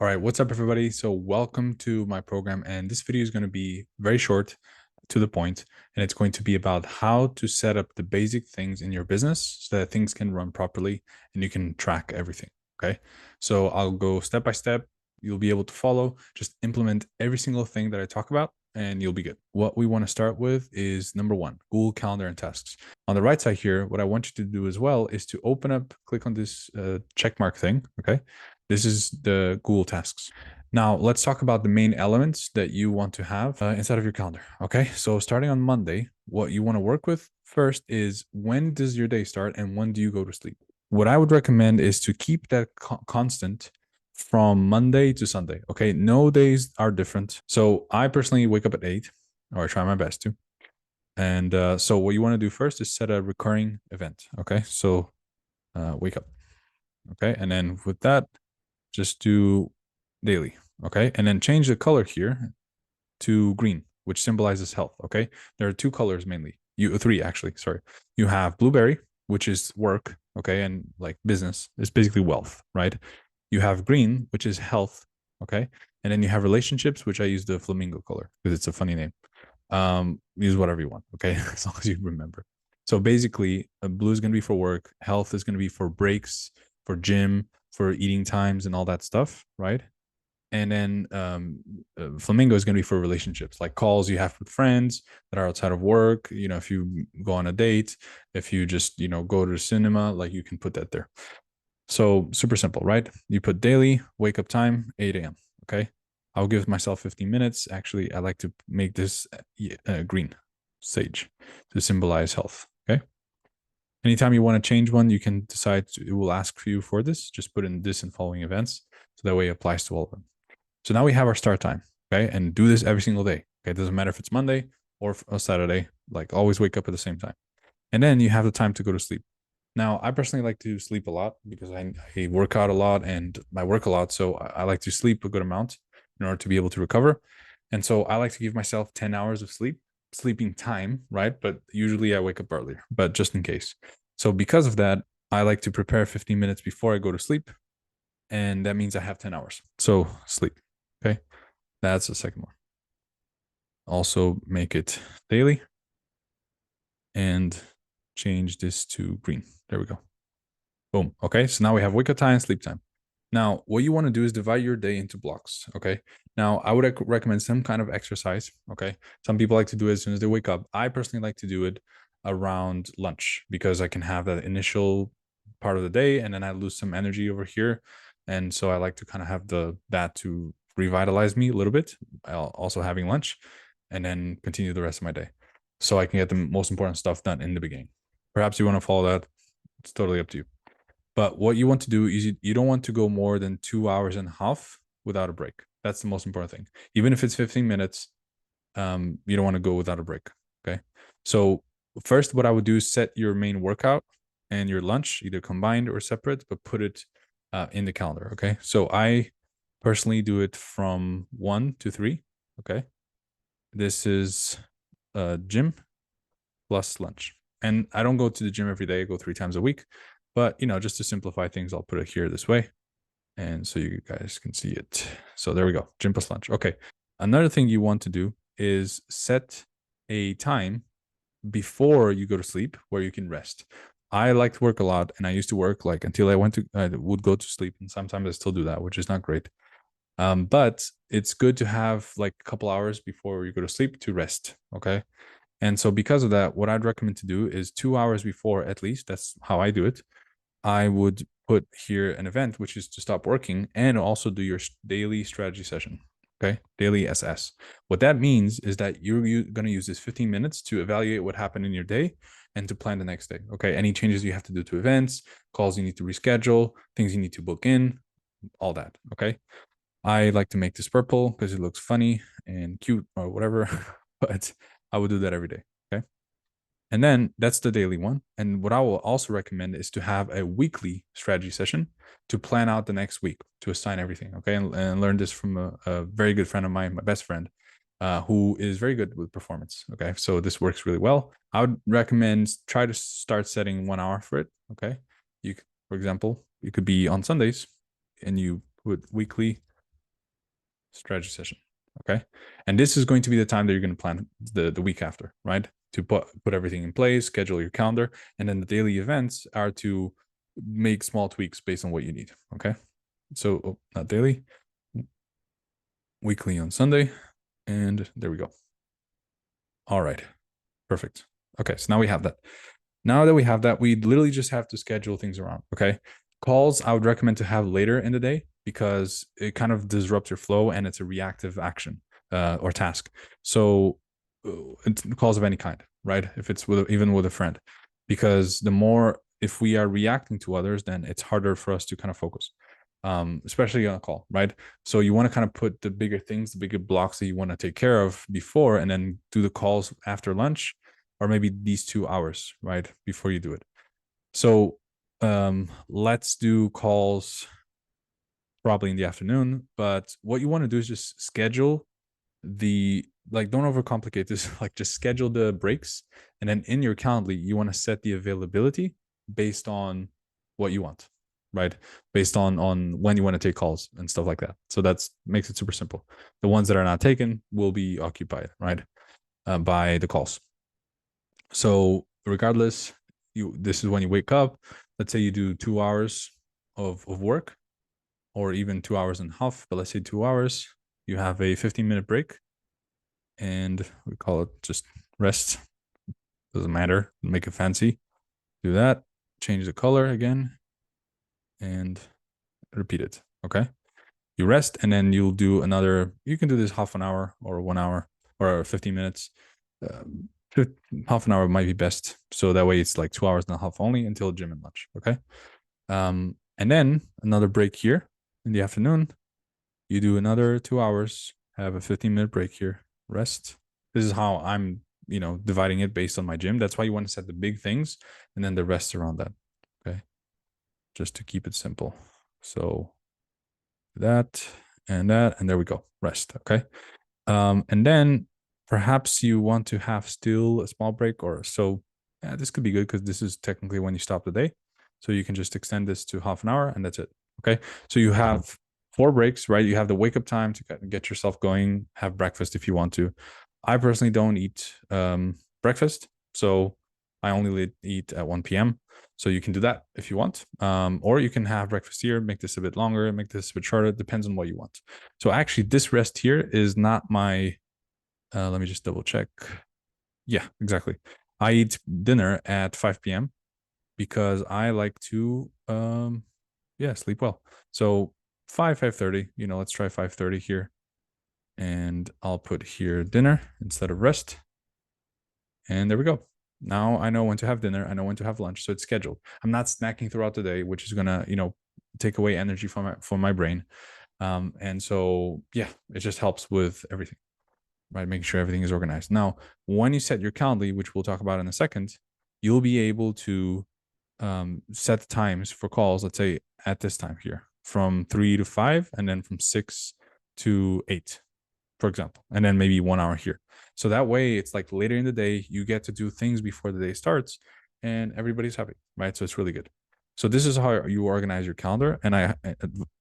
All right, what's up, everybody? So, welcome to my program. And this video is going to be very short, to the point, and it's going to be about how to set up the basic things in your business so that things can run properly and you can track everything. Okay. So, I'll go step by step. You'll be able to follow, just implement every single thing that I talk about, and you'll be good. What we want to start with is number one, Google Calendar and tasks. On the right side here, what I want you to do as well is to open up, click on this check mark thing. Okay. This is the Google Tasks. Now, let's talk about the main elements that you want to have inside of your calendar. Okay. So, starting on Monday, what you want to work with first is when does your day start and when do you go to sleep? What I would recommend is to keep that constant from Monday to Sunday. Okay. No days are different. So, I personally wake up at 8, or I try my best to. And so, what you want to do first is set a recurring event. Okay. So, wake up. Okay. And then with that, just do daily. Okay. And then change the color here to green, which symbolizes health. Okay. There are two colors mainly. Three actually. Sorry. You have blueberry, which is work. Okay. And like business, it's basically wealth, right? You have green, which is health. Okay. And then you have relationships, which I use the flamingo color because it's a funny name. Use whatever you want. Okay. As long as you remember. So basically, blue is going to be for work. Health is going to be for breaks, for gym, for eating times and all that stuff, right? And then flamingo is going to be for relationships, like calls you have with friends that are outside of work. You know, if you go on a date, if you just go to the cinema, like you can put that there. So super simple, right? You put daily wake up time 8 a.m. Okay, I'll give myself 15 minutes. Actually, I like to make this green sage to symbolize health. Okay. Anytime you want to change one, you can decide it will ask for you for this. Just put in this and following events. So that way it applies to all of them. So now we have our start time. Okay. And do this every single day. Okay. It doesn't matter if it's Monday or a Saturday, like always wake up at the same time. And then you have the time to go to sleep. Now, I personally like to sleep a lot because I work out a lot and I work a lot. So I like to sleep a good amount in order to be able to recover. And so I like to give myself 10 hours of sleeping time, right? But usually I wake up earlier, but just in case. So because of that, I like to prepare 15 minutes before I go to sleep. And that means I have 10 hours. So sleep. Okay. That's the second one. Also make it daily and change this to green. There we go. Boom. Okay. So now we have wake up time, sleep time. Now, what you want to do is divide your day into blocks. Okay. Now, I would recommend some kind of exercise. Okay. Some people like to do it as soon as they wake up. I personally like to do it around lunch because I can have that initial part of the day and then I lose some energy over here. And so I like to kind of have that to revitalize me a little bit, also having lunch and then continue the rest of my day. So I can get the most important stuff done in the beginning. Perhaps you want to follow that. It's totally up to you. But what you want to do is you don't want to go more than 2 hours and a half without a break. That's the most important thing. Even if it's 15 minutes, you don't want to go without a break. Okay. So first, what I would do is set your main workout and your lunch, either combined or separate, but put it in the calendar. Okay. So I personally do it from 1 to 3. Okay. This is gym plus lunch. And I don't go to the gym every day. I go 3 times a week. But, just to simplify things, I'll put it here this way. And so you guys can see it. So there we go. Gym plus lunch. Okay. Another thing you want to do is set a time before you go to sleep where you can rest. I like to work a lot and I used to work like until I would go to sleep. And sometimes I still do that, which is not great. But it's good to have like a couple hours before you go to sleep to rest. Okay. And so because of that, what I'd recommend to do is 2 hours before, at least that's how I do it. I would put here an event, which is to stop working and also do your daily strategy session. Okay. Daily SS. What that means is that you're going to use this 15 minutes to evaluate what happened in your day and to plan the next day. Okay. Any changes you have to do to events, calls you need to reschedule, things you need to book in, all that. Okay. I like to make this purple because it looks funny and cute or whatever, but I would do that every day. Okay. And then that's the daily one. And what I will also recommend is to have a weekly strategy session to plan out the next week, to assign everything. Okay. And learn this from a very good friend of mine, my best friend, who is very good with performance. Okay. So this works really well. I would recommend try to start setting 1 hour for it. Okay. For example, you could be on Sundays and you put weekly strategy session. Okay. And this is going to be the time that you're going to plan the week after, right? To put everything in place, schedule your calendar, and then the daily events are to make small tweaks based on what you need. Okay. So not daily, weekly on Sunday. And there we go. All right. Perfect. Okay. So now we have that. Now that we have that, we literally just have to schedule things around. Okay. Calls, I would recommend to have later in the day because it kind of disrupts your flow and it's a reactive action or task. So it's calls of any kind, right? If it's even with a friend, because the more, if we are reacting to others, then it's harder for us to kind of focus, especially on a call, right? So you want to kind of put the bigger things, the bigger blocks that you want to take care of before, and then do the calls after lunch, or maybe these 2 hours, right, before you do it. So let's do calls probably in the afternoon. But what you want to do is just schedule don't overcomplicate this. Like, just schedule the breaks, and then in your Calendly, you want to set the availability based on what you want, right? Based on when you want to take calls and stuff like that. So that's makes it super simple. The ones that are not taken will be occupied, right, by the calls. So regardless, this is when you wake up. Let's say you do 2 hours of work, or even 2 hours and a half, but let's say 2 hours. You have a 15-minute break, and we call it just rest. Doesn't matter. Make it fancy. Do that. Change the color again, and repeat it. Okay. You rest, and then you'll do another. You can do this half an hour or 1 hour or 15 minutes. Half an hour might be best. So that way it's like 2 hours and a half only until gym and lunch. Okay. And then another break here in the afternoon. You do another 2 hours, have a 15-minute break here, rest. This is how I'm, dividing it based on my gym. That's why you want to set the big things and then the rest around that. Okay. Just to keep it simple. So that, and there we go. Rest. Okay. And then perhaps you want to have still a small break, or so. Yeah, this could be good because this is technically when you stop the day. So you can just extend this to half an hour, and that's it. Okay. So you have 4 breaks, right? You have the wake up time to get yourself going, have breakfast if you want to. I personally don't eat breakfast, so I only eat at 1 p.m. So you can do that if you want, or you can have breakfast here, make this a bit longer, make this a bit shorter. It depends on what you want. So actually, this rest here is not my. Let me just double check. Yeah, exactly. I eat dinner at 5 p.m. because I like to sleep well. So 5:30, let's try 5:30 here. And I'll put here dinner instead of rest. And there we go. Now I know when to have dinner. I know when to have lunch. So it's scheduled. I'm not snacking throughout the day, which is gonna, take away energy from my brain. And so yeah, it just helps with everything, right? Making sure everything is organized. Now, when you set your Calendly, which we'll talk about in a second, you'll be able to set the times for calls. Let's say at this time here, from 3 to 5, and then from 6 to 8, for example, and then maybe 1 hour here. So that way, it's like later in the day, you get to do things before the day starts, and everybody's happy, right? So it's really good. So this is how you organize your calendar, and I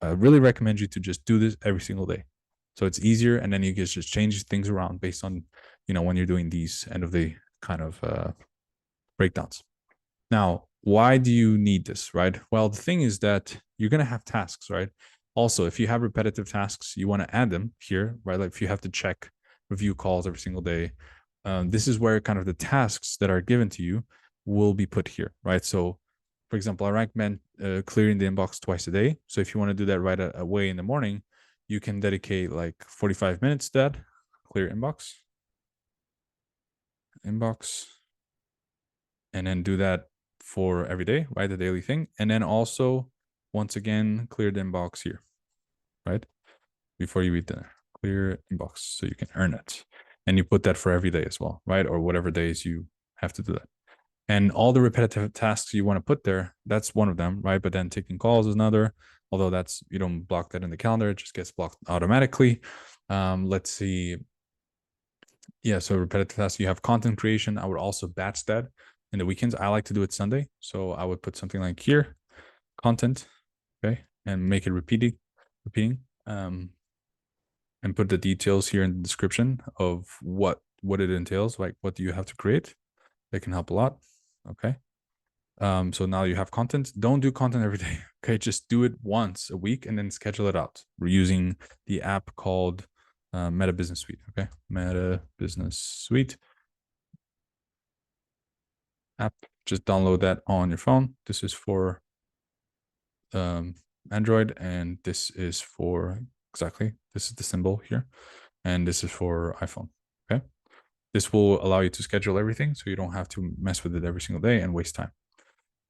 really recommend you to just do this every single day. So it's easier, and then you can just change things around based on, when you're doing these end of the kind of breakdowns. Now, why do you need this, right? Well, the thing is that you're going to have tasks, right? Also, if you have repetitive tasks, you want to add them here, right? Like if you have to check review calls every single day, this is where kind of the tasks that are given to you will be put here, right? So, for example, I recommend clearing the inbox twice a day. So if you want to do that right away in the morning, you can dedicate like 45 minutes to that. Clear inbox, and then do that for every day, right? The daily thing. And then also, once again, clear the inbox here, right? Before you eat dinner, clear inbox so you can earn it. And you put that for every day as well, right? Or whatever days you have to do that. And all the repetitive tasks you want to put there, that's one of them, right? But then taking calls is another, although that's, you don't block that in the calendar, it just gets blocked automatically. Let's see. Yeah, so repetitive tasks, you have content creation. I would also batch that in the weekends. I like to do it Sunday. So I would put something like here, content, okay, and make it repeating. And and put the details here in the description of what it entails, like what do you have to create. That can help a lot. Okay. So now you have content. Don't do content every day. Okay, just do it once a week and then schedule it out. We're using the app called Meta Business Suite. Okay, Meta Business Suite app. Just download that on your phone. This is for Android, and this is for this is the symbol here, and this is for iPhone. Okay, this will allow you to schedule everything, so you don't have to mess with it every single day and waste time.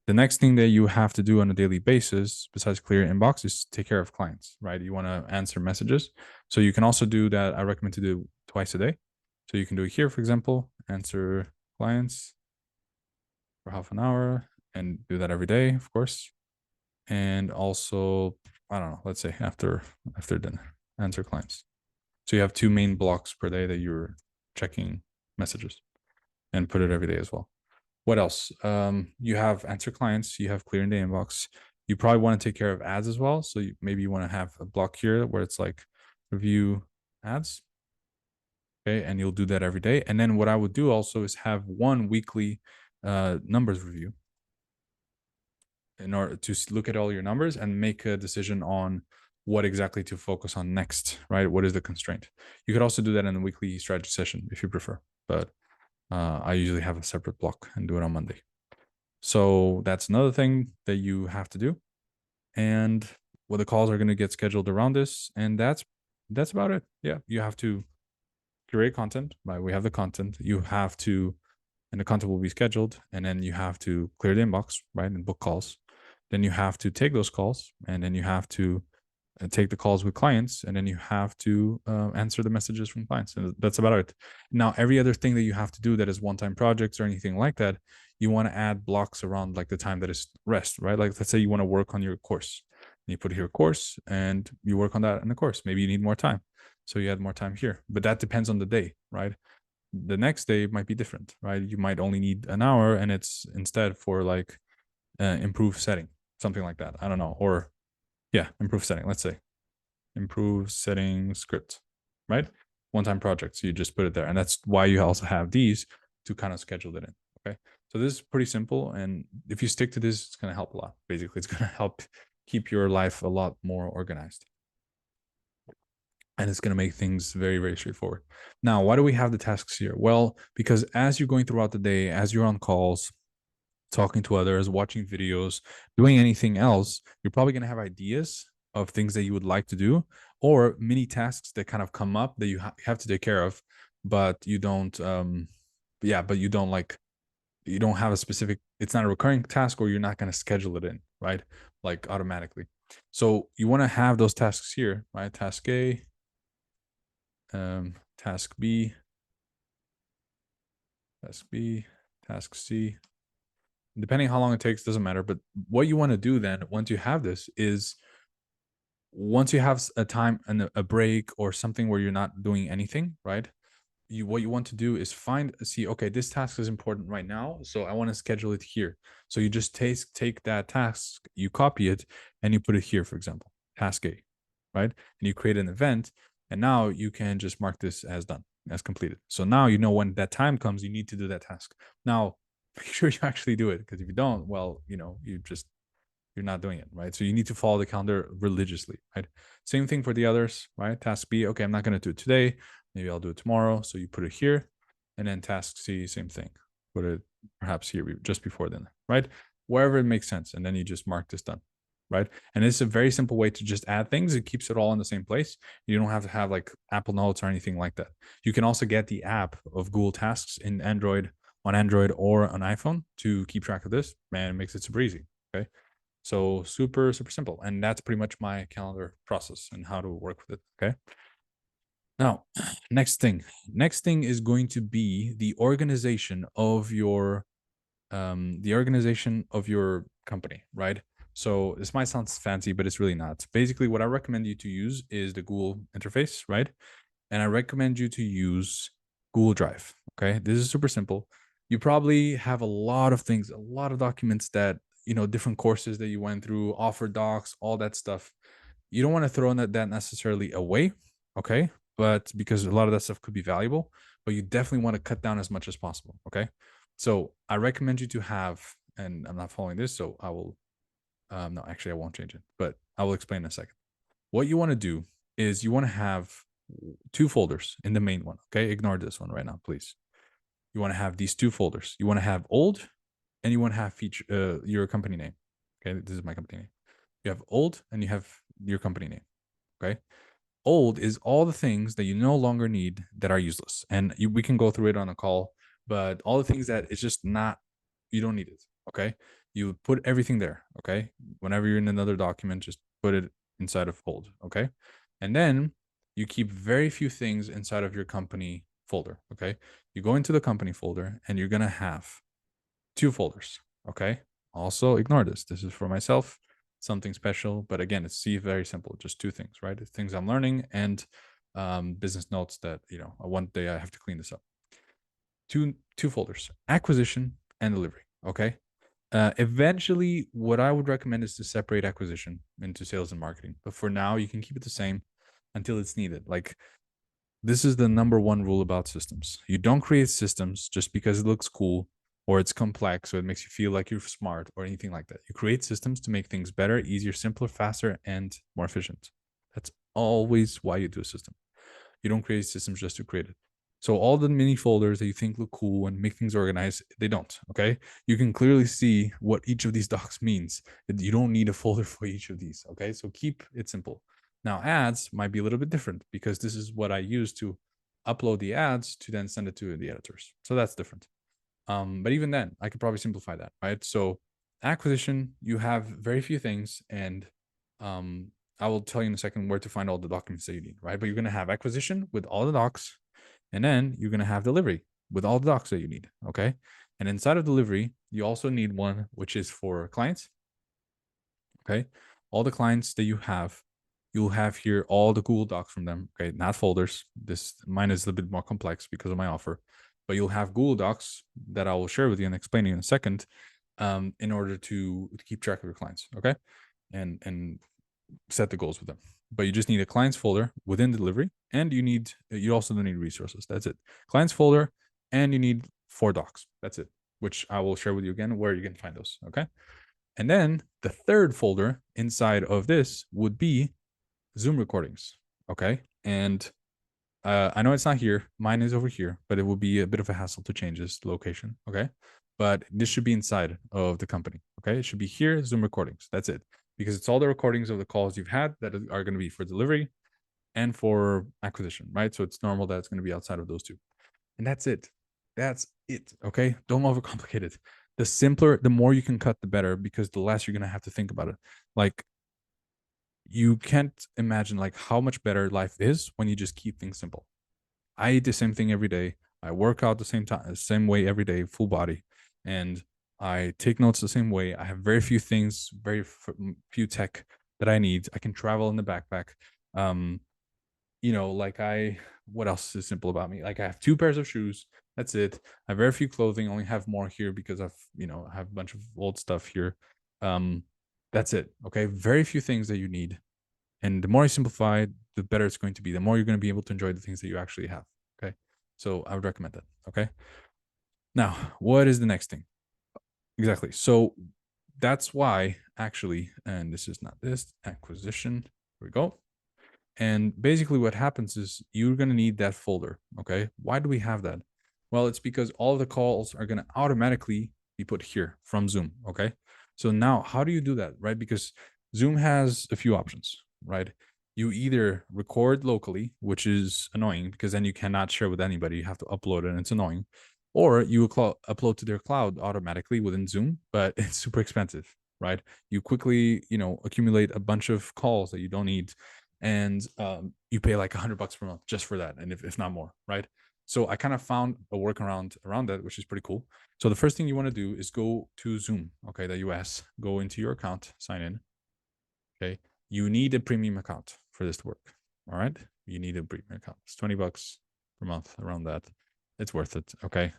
The next thing that you have to do on a daily basis, besides clear your inbox, is take care of clients, right? You want to answer messages. So you can also do that. I recommend to do twice a day. So you can do it here, for example, answer clients for half an hour and do that every day, of course. And also, I don't know, let's say after dinner, answer clients. So you have 2 main blocks per day that you're checking messages, and put it every day as well. What else? You have answer clients, you have clearing the inbox. You probably want to take care of ads as well. So maybe you want to have a block here where it's like review ads. Okay, and you'll do that every day. And then what I would do also is have one weekly numbers review in order to look at all your numbers and make a decision on what exactly to focus on next, right? What is the constraint? You could also do that in a weekly strategy session if you prefer, but I usually have a separate block and do it on Monday. So that's another thing that you have to do. And well, the calls are going to get scheduled around this. And that's about it. Yeah. You have to curate content, right? We have the content. You have to, and the content will be scheduled. And then you have to clear the inbox, right? And book calls. Then you have to take those calls, and then you have to take the calls with clients, and then you have to answer the messages from clients, and that's about it. Now, every other thing that you have to do that is one-time projects or anything like that, you want to add blocks around like the time that is rest, right? Like let's say you want to work on your course, and you put here course and you work on that in the course. Maybe you need more time, so you add more time here, but that depends on the day, right? The next day might be different, right? You might only need an hour, and it's instead for like improve setting, something like that. I don't know. Or yeah, improve setting. Let's say improve setting script, right? One-time project. So you just put it there. And that's why you also have these to kind of schedule it in. Okay. So this is pretty simple. And if you stick to this, it's going to help a lot. Basically, it's going to help keep your life a lot more organized. And it's going to make things very, very straightforward. Now, why do we have the tasks here? Well, because as you're going throughout the day, as you're on calls, talking to others, watching videos, doing anything else, you're probably going to have ideas of things that you would like to do, or mini tasks that kind of come up that you have to take care of, but you don't but you don't like, you don't have a specific, it's not a recurring task, or you're not going to schedule it in, right? Like automatically. So you want to have those tasks here, right? Task A, task B, task C, depending how long it takes, doesn't matter. But what you want to do then, once you have this, is once you have a time and a break or something where you're not doing anything, right? What you want to do is see, okay, this task is important right now, so I want to schedule it here. So you just take that task, you copy it, and you put it here, for example, task A, right? And you create an event, and now you can just mark this as done, as completed. So now you know when that time comes, you need to do that task. Now, make sure you actually do it, because if you don't, well, you're not doing it, right? So you need to follow the calendar religiously, right? Same thing for the others, right? Task B, okay, I'm not going to do it today. Maybe I'll do it tomorrow. So you put it here. And then task C, same thing. Put it perhaps here just before dinner, right? Wherever it makes sense. And then you just mark this done, right? And it's a very simple way to just add things. It keeps it all in the same place. You don't have to have like Apple Notes or anything like that. You can also get the app of Google Tasks on Android or on iPhone to keep track of this. Man, it makes it super easy. Okay. So super, super simple. And that's pretty much my calendar process and how to work with it. Okay. Now, next thing is going to be the organization of your company, right? So this might sound fancy, but it's really not. Basically, what I recommend you to use is the Google interface, right? And I recommend you to use Google Drive. Okay. This is super simple. You probably have a lot of things, a lot of documents that, different courses that you went through, offer docs, all that stuff. You don't want to throw that necessarily away. Okay. but because a lot of that stuff could be valuable, but you definitely want to cut down as much as possible. Okay. So I recommend you to have, and I'm not following this, so I will, no, actually, I won't change it, but I will explain in a second. What you want to do is you want to have two folders in the main one. Okay. Ignore this one right now, please. You want to have these two folders. You want to have old and you want to have feature, your company name. Okay. This is my company name. You have old and you have your company name. Okay. Old is all the things that you no longer need that are useless. And we can go through it on a call, but all the things that it's just not, you don't need it. Okay. You put everything there. Okay. Whenever you're in another document, just put it inside of old. Okay. And then you keep very few things inside of your company folder. Okay. You go into the company folder and you're going to have two folders. Okay. Also ignore this. This is for myself, something special. But again, it's very simple. Just two things, right? It's things I'm learning and business notes that, one day I have to clean this up. Two folders, acquisition and delivery. Okay. Eventually, what I would recommend is to separate acquisition into sales and marketing. But for now, you can keep it the same until it's needed. Like, this is the number one rule about systems. You don't create systems just because it looks cool or it's complex or it makes you feel like you're smart or anything like that. You create systems to make things better, easier, simpler, faster, and more efficient. That's always why you do a system. You don't create systems just to create it. So all the mini folders that you think look cool and make things organized, they don't. Okay. You can clearly see what each of these docs means. You don't need a folder for each of these. Okay. So keep it simple. Now, ads might be a little bit different because this is what I use to upload the ads to then send it to the editors. So that's different. But even then, I could probably simplify that, right? So acquisition, you have very few things, and I will tell you in a second where to find all the documents that you need, right? But you're going to have acquisition with all the docs, and then you're going to have delivery with all the docs that you need, okay? And inside of delivery, you also need one which is for clients, okay? All the clients that you have, you'll have here all the Google Docs from them, okay? Not folders. Mine is a little bit more complex because of my offer, but you'll have Google Docs that I will share with you and explain in a second, in order to keep track of your clients, okay? And set the goals with them. But you just need a clients folder within delivery, and you also don't need resources. That's it. Clients folder, and you need 4 docs. That's it, which I will share with you again where you can find those. Okay. And then the third folder inside of this would be Zoom recordings. Okay. And I know it's not here. Mine is over here, but it will be a bit of a hassle to change this location. Okay. But this should be inside of the company. Okay. It should be here, Zoom recordings. That's it. Because it's all the recordings of the calls you've had that are going to be for delivery and for acquisition, right? So it's normal that it's going to be outside of those two. And that's it. That's it. Okay. Don't overcomplicate it. The simpler, the more you can cut, the better, because the less you're going to have to think about it. Like, you can't imagine like how much better life is when you just keep things simple. I eat the same thing every day. I work out the same way every day, full body, and I take notes the same way. I have very few things, few tech that I need. I can travel in the backpack. Um, like what else is simple about me? Like, I have 2 pairs of shoes. That's it. I have very few clothing. I only have more here because I have a bunch of old stuff here. Um, that's it. Okay. Very few things that you need. And the more you simplify, the better it's going to be. The more you're going to be able to enjoy the things that you actually have. Okay. So I would recommend that. Okay. Now, what is the next thing? Exactly. So that's why actually, and this is not this acquisition. Here we go. And basically what happens is you're going to need that folder. Okay. Why do we have that? Well, it's because all the calls are going to automatically be put here from Zoom. Okay. So now how do you do that? Right. Because Zoom has a few options, right? You either record locally, which is annoying because then you cannot share with anybody. You have to upload it and it's annoying. Or you upload to their cloud automatically within Zoom, but it's super expensive, right? You quickly, accumulate a bunch of calls that you don't need, and you pay like $100 per month just for that, and if not more, right? So I kind of found a workaround around that, which is pretty cool. So the first thing you want to do is go to Zoom, okay, the US, go into your account, sign in. Okay, you need a premium account for this to work. All right, you need a premium account. It's $20 per month, around that. It's worth it, okay?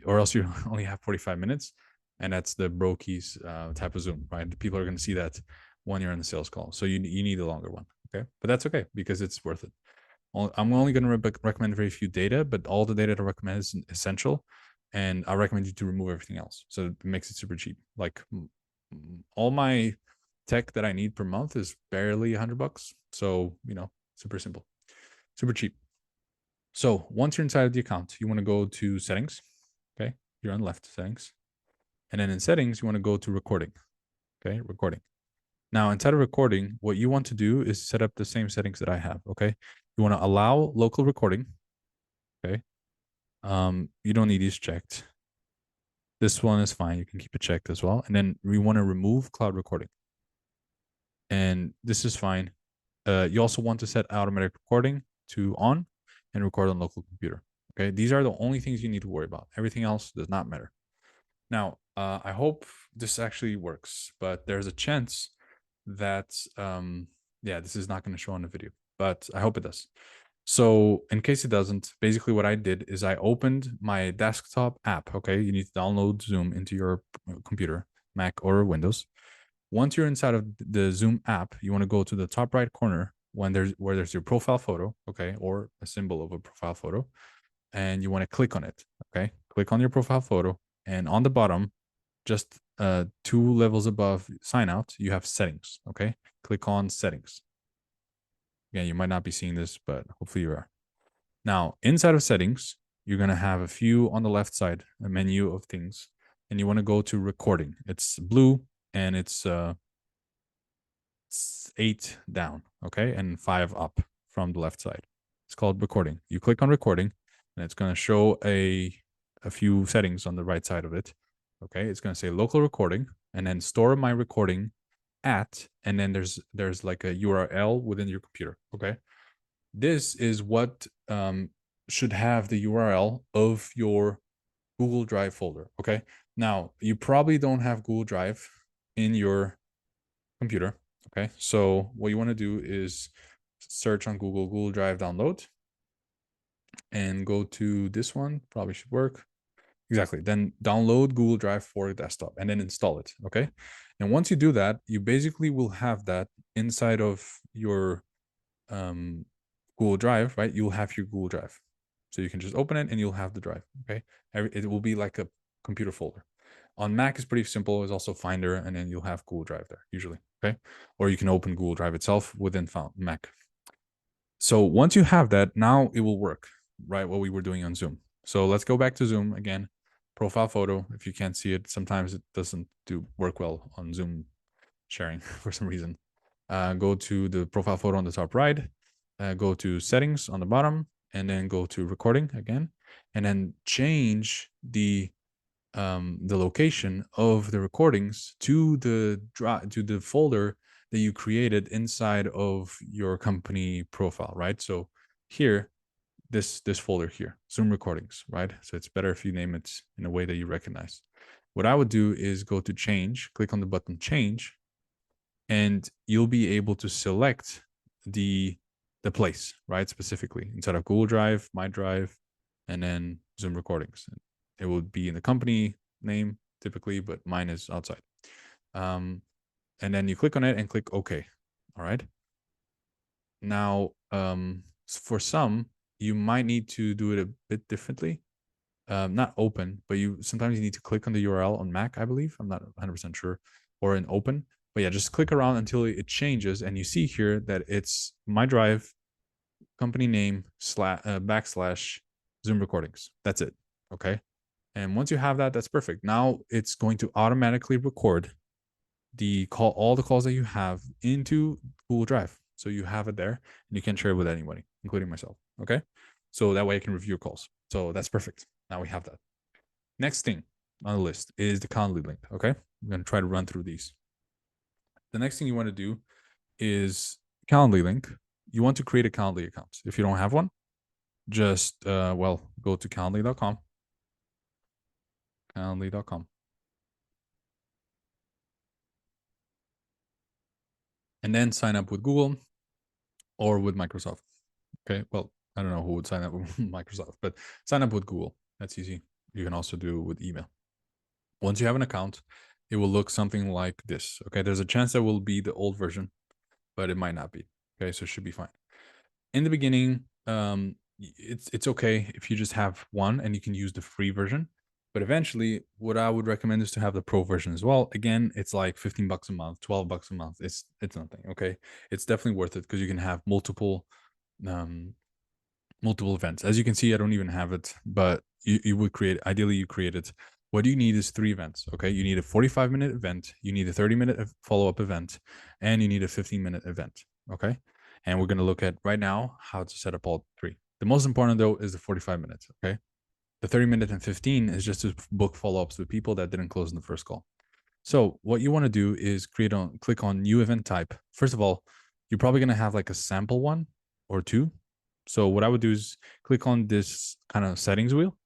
Or else you only have 45 minutes, and that's the brokies type of Zoom, right? People are going to see that when you're on the sales call. So you need a longer one, okay? But that's okay because it's worth it. I'm only going to recommend very few data, but all the data to recommend is essential. And I recommend you to remove everything else. So it makes it super cheap. Like all my tech that I need per month is barely $100. So, super simple, super cheap. So once you're inside of the account, you want to go to settings. Okay. You're on left, settings. And then in settings, you want to go to recording. Okay. Recording. Now, inside of recording, what you want to do is set up the same settings that I have. Okay. You want to allow local recording. Okay. You don't need these checked. This one is fine. You can keep it checked as well. And then we want to remove cloud recording. And this is fine. You also want to set automatic recording to on and record on local computer. Okay. These are the only things you need to worry about. Everything else does not matter. Now, I hope this actually works, but there's a chance that, this is not going to show on the video, but I hope it does. So in case it doesn't, basically what I did is I opened my desktop app. Okay. You need to download Zoom into your computer, Mac or Windows. Once you're inside of the Zoom app, you want to go to the top right corner where there's your profile photo, okay, or a symbol of a profile photo, and you want to click on it. Okay. Click on your profile photo, and on the bottom, just 2 levels above sign out, you have settings. Okay. Click on settings. Again, you might not be seeing this, but hopefully you are. Now, inside of settings, you're going to have a few on the left side, a menu of things, and you want to go to recording. It's blue and it's 8 down, okay, and 5 up from the left side. It's called recording. You click on recording, and it's going to show a few settings on the right side of it. Okay, it's going to say local recording, and then store my recording at, and then there's like a URL within your computer. Okay, this is what should have the URL of your Google Drive folder. Okay, now you probably don't have Google Drive in your computer. Okay, so what you want to do is search on Google Drive download, and go to this one. Probably should work. Exactly. Then download Google Drive for desktop and then install it. Okay. And once you do that, you basically will have that inside of your Google Drive, right? You'll have your Google Drive. So you can just open it and you'll have the drive. Okay. It will be like a computer folder. On Mac is pretty simple. It's also Finder, and then you'll have Google Drive there usually. Okay. Or you can open Google Drive itself within Mac. So once you have that, now it will work, right? What we were doing on Zoom. So let's go back to Zoom again. Profile photo. If you can't see it, sometimes it doesn't work well on Zoom sharing for some reason. Go to the profile photo on the top right. Go to settings on the bottom, and then go to recording again, and then change the location of the recordings to the folder that you created inside of your company profile, right? So here, this folder here, Zoom recordings, right? So it's better if you name it in a way that you recognize. What I would do is go to change, click on the button change, and you'll be able to select the place, right? Specifically inside of Google Drive, My Drive, and then Zoom recordings. It would be in the company name typically, but mine is outside. And then you click on it and click OK. All right. Now, for some, you might need to do it a bit differently. Not open, but sometimes you need to click on the URL on Mac, I believe. I'm not 100% sure, or in open. But yeah, just click around until it changes, and you see here that it's My Drive, company name / Zoom recordings. That's it. Okay. And once you have that, that's perfect. Now it's going to automatically record all the calls that you have into Google Drive. So you have it there, and you can share it with anybody, including myself. Okay. So that way I can review your calls. So that's perfect. Now we have that. Next thing on the list is the Calendly link. Okay. I'm going to try to run through these. The next thing you want to do is Calendly link. You want to create a Calendly account. If you don't have one, just, go to calendly.com. Calendly.com. And then sign up with Google or with Microsoft. Okay. Well, I don't know who would sign up with Microsoft, but sign up with Google. That's easy. You can also do with email. Once you have an account, it will look something like this. Okay. There's a chance that will be the old version, but it might not be. Okay. So it should be fine. In the beginning, It's okay if you just have one and you can use the free version. But eventually, what I would recommend is to have the pro version as well. Again, it's like 15 bucks a month, 12 bucks a month. It's nothing. Okay. It's definitely worth it because you can have um multiple events. As you can see, I don't even have it, but you would create, ideally you create it. What you need is 3 events. Okay. You need a 45-minute event, you need a 30-minute follow-up event, and you need a 15-minute event. Okay. And we're going to look at right now how to set up all three. The most important though is the 45 minutes. Okay. The 30-minute and 15 is just to book follow-ups with people that didn't close in the first call. So what you want to do is click on new event type. First of all, you're probably going to have like a sample one or two. So what I would do is click on this kind of settings wheel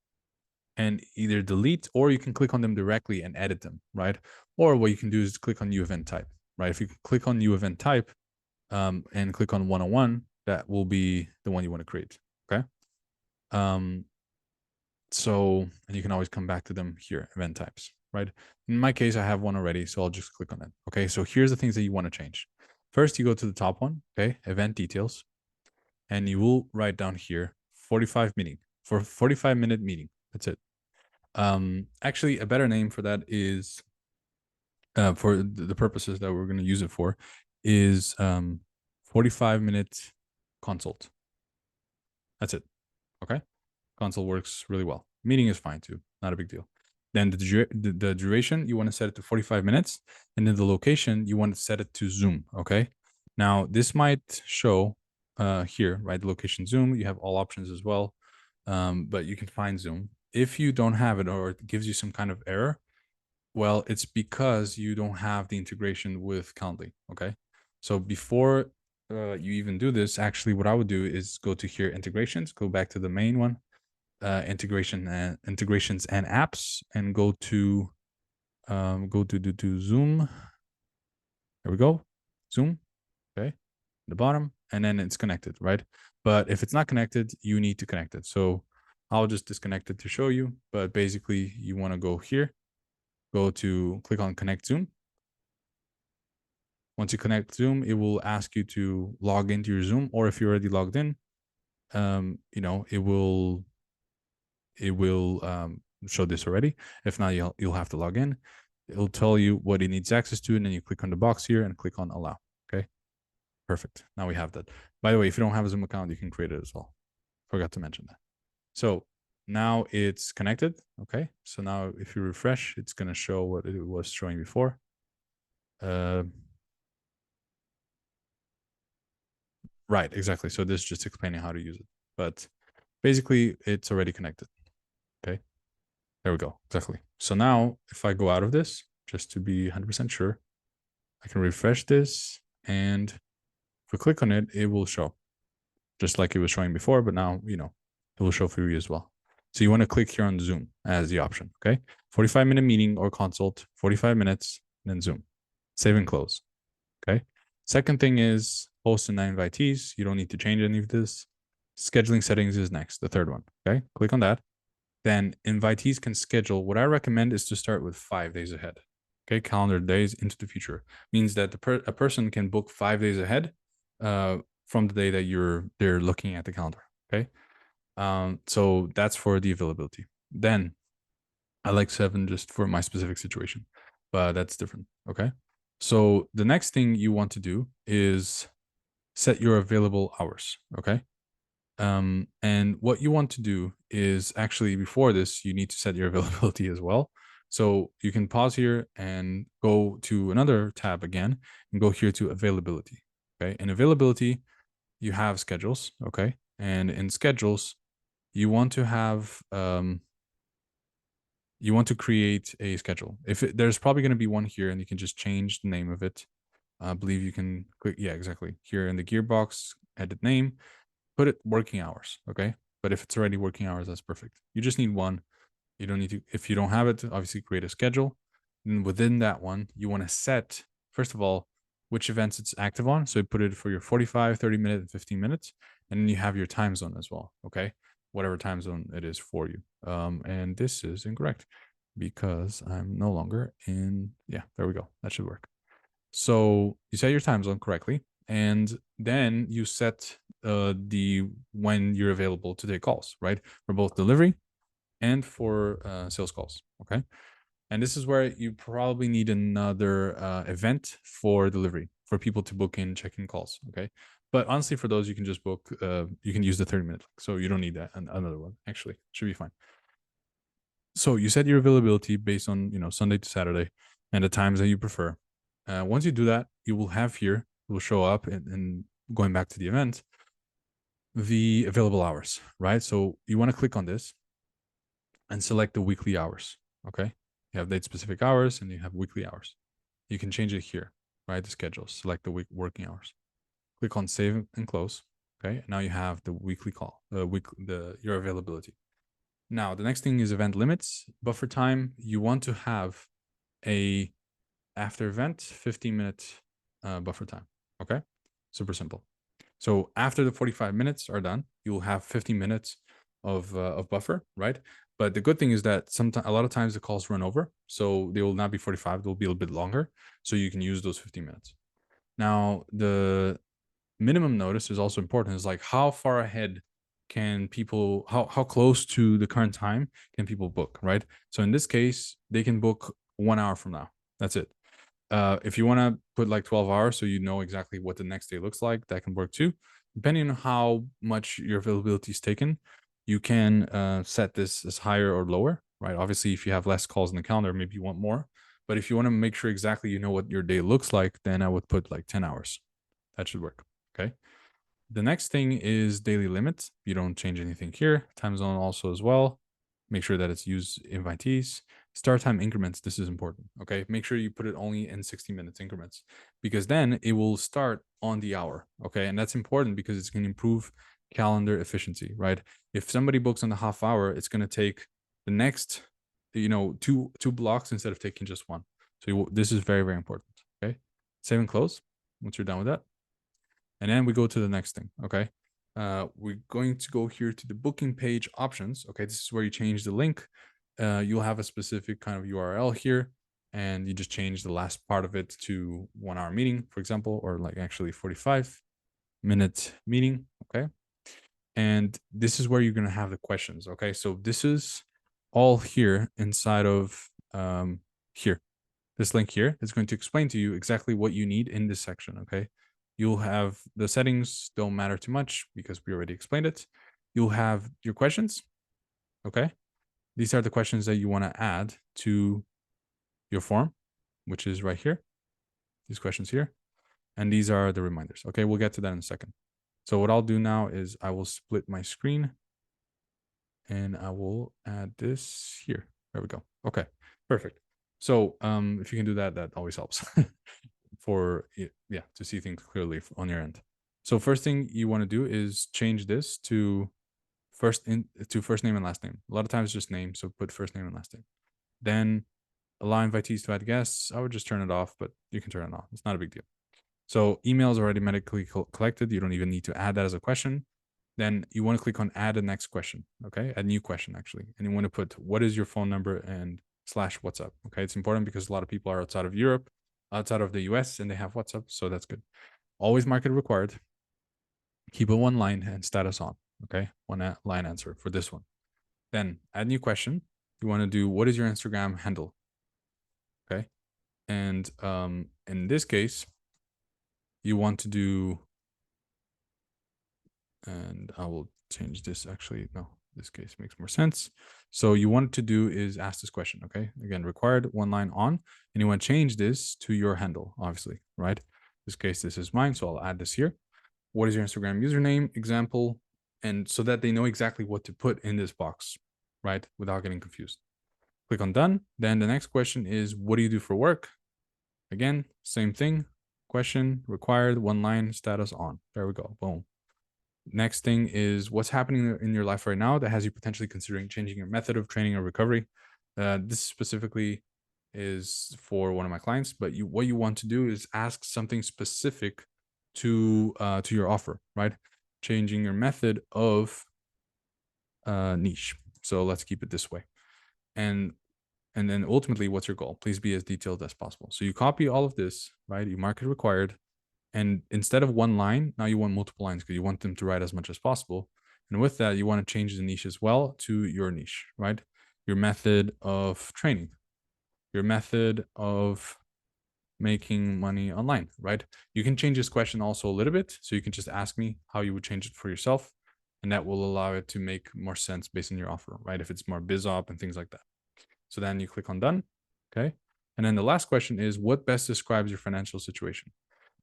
and either delete, or you can click on them directly and edit them, right? Or what you can do is click on new event type, right? If you click on new event type and click on 101, that will be the one you want to create. Okay. Um, so, and you can always come back to them here, event types, right? In my case, I have one already, so I'll just click on it. Okay, so here's the things that you want to change. First, you go to the top one, okay, event details, and you will write down here 45 meeting for 45-minute meeting. That's it. Actually, a better name for that is, for the purposes that we're going to use it for, is 45-minute consult. That's it. Okay. Console works really well. Meeting is fine too, not a big deal. Then the duration, you want to set it to 45 minutes. And then the location, you want to set it to Zoom, okay? Now, this might show here, right? The location Zoom, you have all options as well, but you can find Zoom. If you don't have it or it gives you some kind of error, well, it's because you don't have the integration with Calendly, okay? So before you even do this, actually what I would do is go to here, integrations, go back to the main one, integrations and apps, and go to Zoom. There we go, Zoom. Okay, the bottom, and then it's connected, right? But if it's not connected, you need to connect it. So I'll just disconnect it to show you. But basically, you want to go here, click on connect Zoom. Once you connect Zoom, it will ask you to log into your Zoom, or if you're already logged in, it will show this already. If not, you'll have to log in. It'll tell you what it needs access to, and then you click on the box here and click on allow. Okay, perfect. Now we have that. By the way, if you don't have a Zoom account, you can create it as well. Forgot to mention that. So now it's connected. Okay, so now if you refresh, it's going to show what it was showing before. Right, exactly. So this is just explaining how to use it. But basically, it's already connected. Okay, there we go. Exactly. So now if I go out of this, just to be 100% sure, I can refresh this, and if we click on it, it will show just like it was showing before, but now, it will show for you as well. So you want to click here on Zoom as the option. Okay, 45-minute meeting or consult, 45 minutes, then Zoom, save and close. Okay, second thing is host and invitees. You don't need to change any of this. Scheduling settings is next, the third one. Okay, click on that. Then invitees can schedule. What I recommend is to start with 5 days ahead. Okay, calendar days into the future means that a person can book 5 days ahead from the day that they're looking at the calendar. Okay, so that's for the availability. Then I like 7 just for my specific situation, but that's different. Okay, so the next thing you want to do is set your available hours. Okay, and what you want to do is actually, before this, you need to set your availability as well. So you can pause here and go to another tab again and go here to availability. Okay. In availability, you have schedules. Okay. And in schedules, you want to have, you want to create a schedule. There's probably going to be one here, and you can just change the name of it. I believe you can click. Yeah, exactly. Here in the gearbox, edit name, put it working hours. Okay. But if it's already working hours, that's perfect. You just need one. You don't need to, if you don't have it, obviously create a schedule. And within that one, you want to set, first of all, which events it's active on. So you put it for your 45, 30 minutes, and 15 minutes. And then you have your time zone as well. Okay. Whatever time zone it is for you. And this is incorrect because I'm no longer in, yeah, there we go. That should work. So you set your time zone correctly. And then you set the when you're available to take calls, right? For both delivery and for sales calls. Okay. And this is where you probably need another event for delivery for people to book in check-in calls. Okay. But honestly, for those, you can just book, you can use the 30-minute. So you don't need that. Another one, actually, should be fine. So you set your availability based on, Sunday to Saturday and the times that you prefer. Once you do that, you will have here, it will show up and going back to the event, the available hours, right? So you want to click on this and select the weekly hours. Okay. You have date specific hours and you have weekly hours. You can change it here, right? The schedule, select the week working hours. Click on save and close. Okay. And now you have the weekly call, your availability. Now, the next thing is event limits. Buffer time, you want to have a after event 15-minute buffer time. Okay. Super simple. So after the 45 minutes are done, you'll have 15 minutes of buffer, right? But the good thing is that a lot of times the calls run over, so they will not be 45; they'll be a little bit longer. So you can use those 15 minutes. Now, the minimum notice is also important. Is like how far ahead can people, how close to the current time can people book, right? So in this case, they can book 1 hour from now. That's it. If you want to put like 12 hours so you know exactly what the next day looks like, that can work too. Depending on how much your availability is taken, you can set this as higher or lower, right? Obviously, if you have less calls in the calendar, maybe you want more. But if you want to make sure exactly you know what your day looks like, then I would put like 10 hours. That should work. Okay. The next thing is daily limits. You don't change anything here. Time zone also as well. Make sure that it's use invitees. Start time increments. This is important. Okay. Make sure you put it only in 60 minutes increments because then it will start on the hour. Okay. And that's important because it's going to improve calendar efficiency, right? If somebody books on the half hour, it's going to take the next, two blocks instead of taking just one. So this is very, very important. Okay. Save and close once you're done with that. And then we go to the next thing. Okay. We're going to go here to the booking page options. Okay. This is where you change the link. You'll have a specific kind of URL here and you just change the last part of it to 1 hour meeting, for example, or like actually 45-minute meeting. Okay. And this is where you're going to have the questions. Okay. So this is all here inside of here. This link here is going to explain to you exactly what you need in this section. Okay. You'll have the settings don't matter too much because we already explained it. You'll have your questions. Okay. These are the questions that you want to add to your form, which is right here. These questions here. And these are the reminders. Okay. We'll get to that in a second. So what I'll do now is I will split my screen and I will add this here. There we go. Okay. Perfect. So if you can do that, that always helps. To see things clearly on your end. So first thing you want to do is change this to first name and last name. A lot of times just name, so put first name and last name. Then allow invitees to add guests. I would just turn it off, but you can turn it on. It's not a big deal. So emails are automatically collected. You don't even need to add that as a question. Then you want to click on add a next question. Okay, add new question actually, and you want to put what is your phone number and / WhatsApp. Okay, it's important because a lot of people are outside of Europe, outside of the US, and they have WhatsApp, so that's good. Always mark it required. Keep it one line and status on. Okay, one line answer for this one. Then add new question. You want to do what is your Instagram handle? Okay, and in this case, you want to do, and I will change this actually. No, this case makes more sense. So you want to do is ask this question. Okay, again, required one line on, and you want to change this to your handle, obviously, right? In this case, this is mine, so I'll add this here. What is your Instagram username example? And so that they know exactly what to put in this box, right? Without getting confused. Click on done. Then the next question is, what do you do for work? Again, same thing. Question required, one line, status on. There we go. Boom. Next thing is what's happening in your life right now that has you potentially considering changing your method of training or recovery. This specifically is for one of my clients, but what you want to do is ask something specific to your offer, right? Changing your method of niche. So let's keep it this way. And then ultimately, what's your goal? Please be as detailed as possible. So you copy all of this, right? You mark it required, And instead of one line, now you want multiple lines because you want them to write as much as possible. And with that, you want to change the niche as well to your niche, right? Your method of training, your method of making money online, right? You can change this question also a little bit. So you can just ask me how you would change it for yourself. And that will allow it to make more sense based on your offer, right? If it's more biz op and things like that. So then you click on done. Okay. And then the last question is, what best describes your financial situation?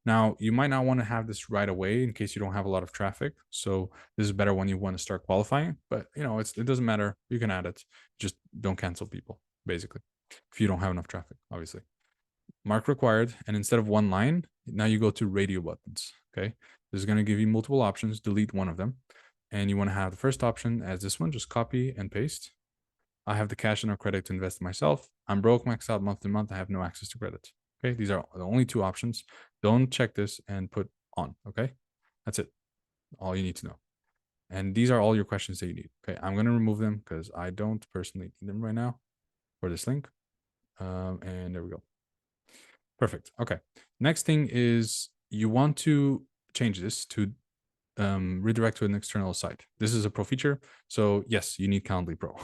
Now, you might not want to have this right away in case you don't have a lot of traffic. So this is better when you want to start qualifying, but it doesn't matter. You can add it. Just don't cancel people, basically, if you don't have enough traffic, obviously. Mark required. And instead of one line, now you go to radio buttons. Okay. This is going to give you multiple options. Delete one of them. And you want to have the first option as this one, just copy and paste. I have the cash and or credit to invest in myself. I'm broke, maxed out month to month. I have no access to credit. Okay, these are the only two options. Don't check this and put on. Okay, that's it. All you need to know. And these are all your questions that you need. Okay, I'm going to remove them because I don't personally need them right now for this link. And there we go. Perfect. Okay. Next thing is you want to change this to redirect to an external site. This is a pro feature. So yes, you need Calendly Pro.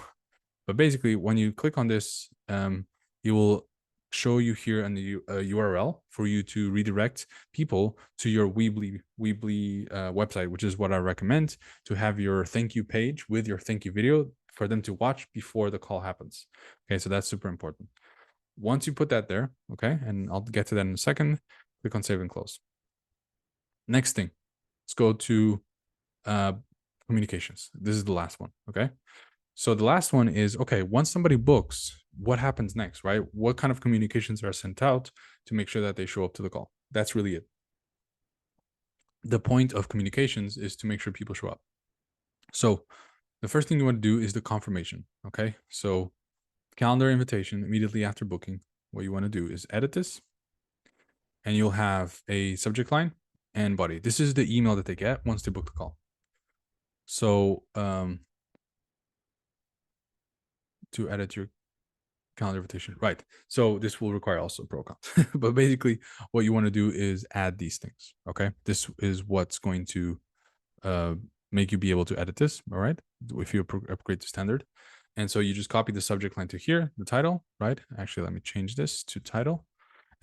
But basically, when you click on this, it will show you here in the URL for you to redirect people to your Weebly website, which is what I recommend, to have your thank you page with your thank you video for them to watch before the call happens. Okay, so that's super important. Once you put that there, okay, and I'll get to that in a second, click on save and close. Next thing, let's go to communications. This is the last one, okay? So the last one is, okay, once somebody books, what happens next, right? What kind of communications are sent out to make sure that they show up to the call? That's really it. The point of communications is to make sure people show up. So the first thing you want to do is the confirmation, okay? So calendar invitation immediately after booking, what you want to do is edit this, and you'll have a subject line and body. This is the email that they get once they book the call. So to edit your calendar invitation, right? So this will require also pro account. But basically what you want to do is add these things, okay? This is what's going to make you be able to edit this, all right? If you upgrade to standard. And so you just copy the subject line to here, the title, right? Actually, let me change this to title.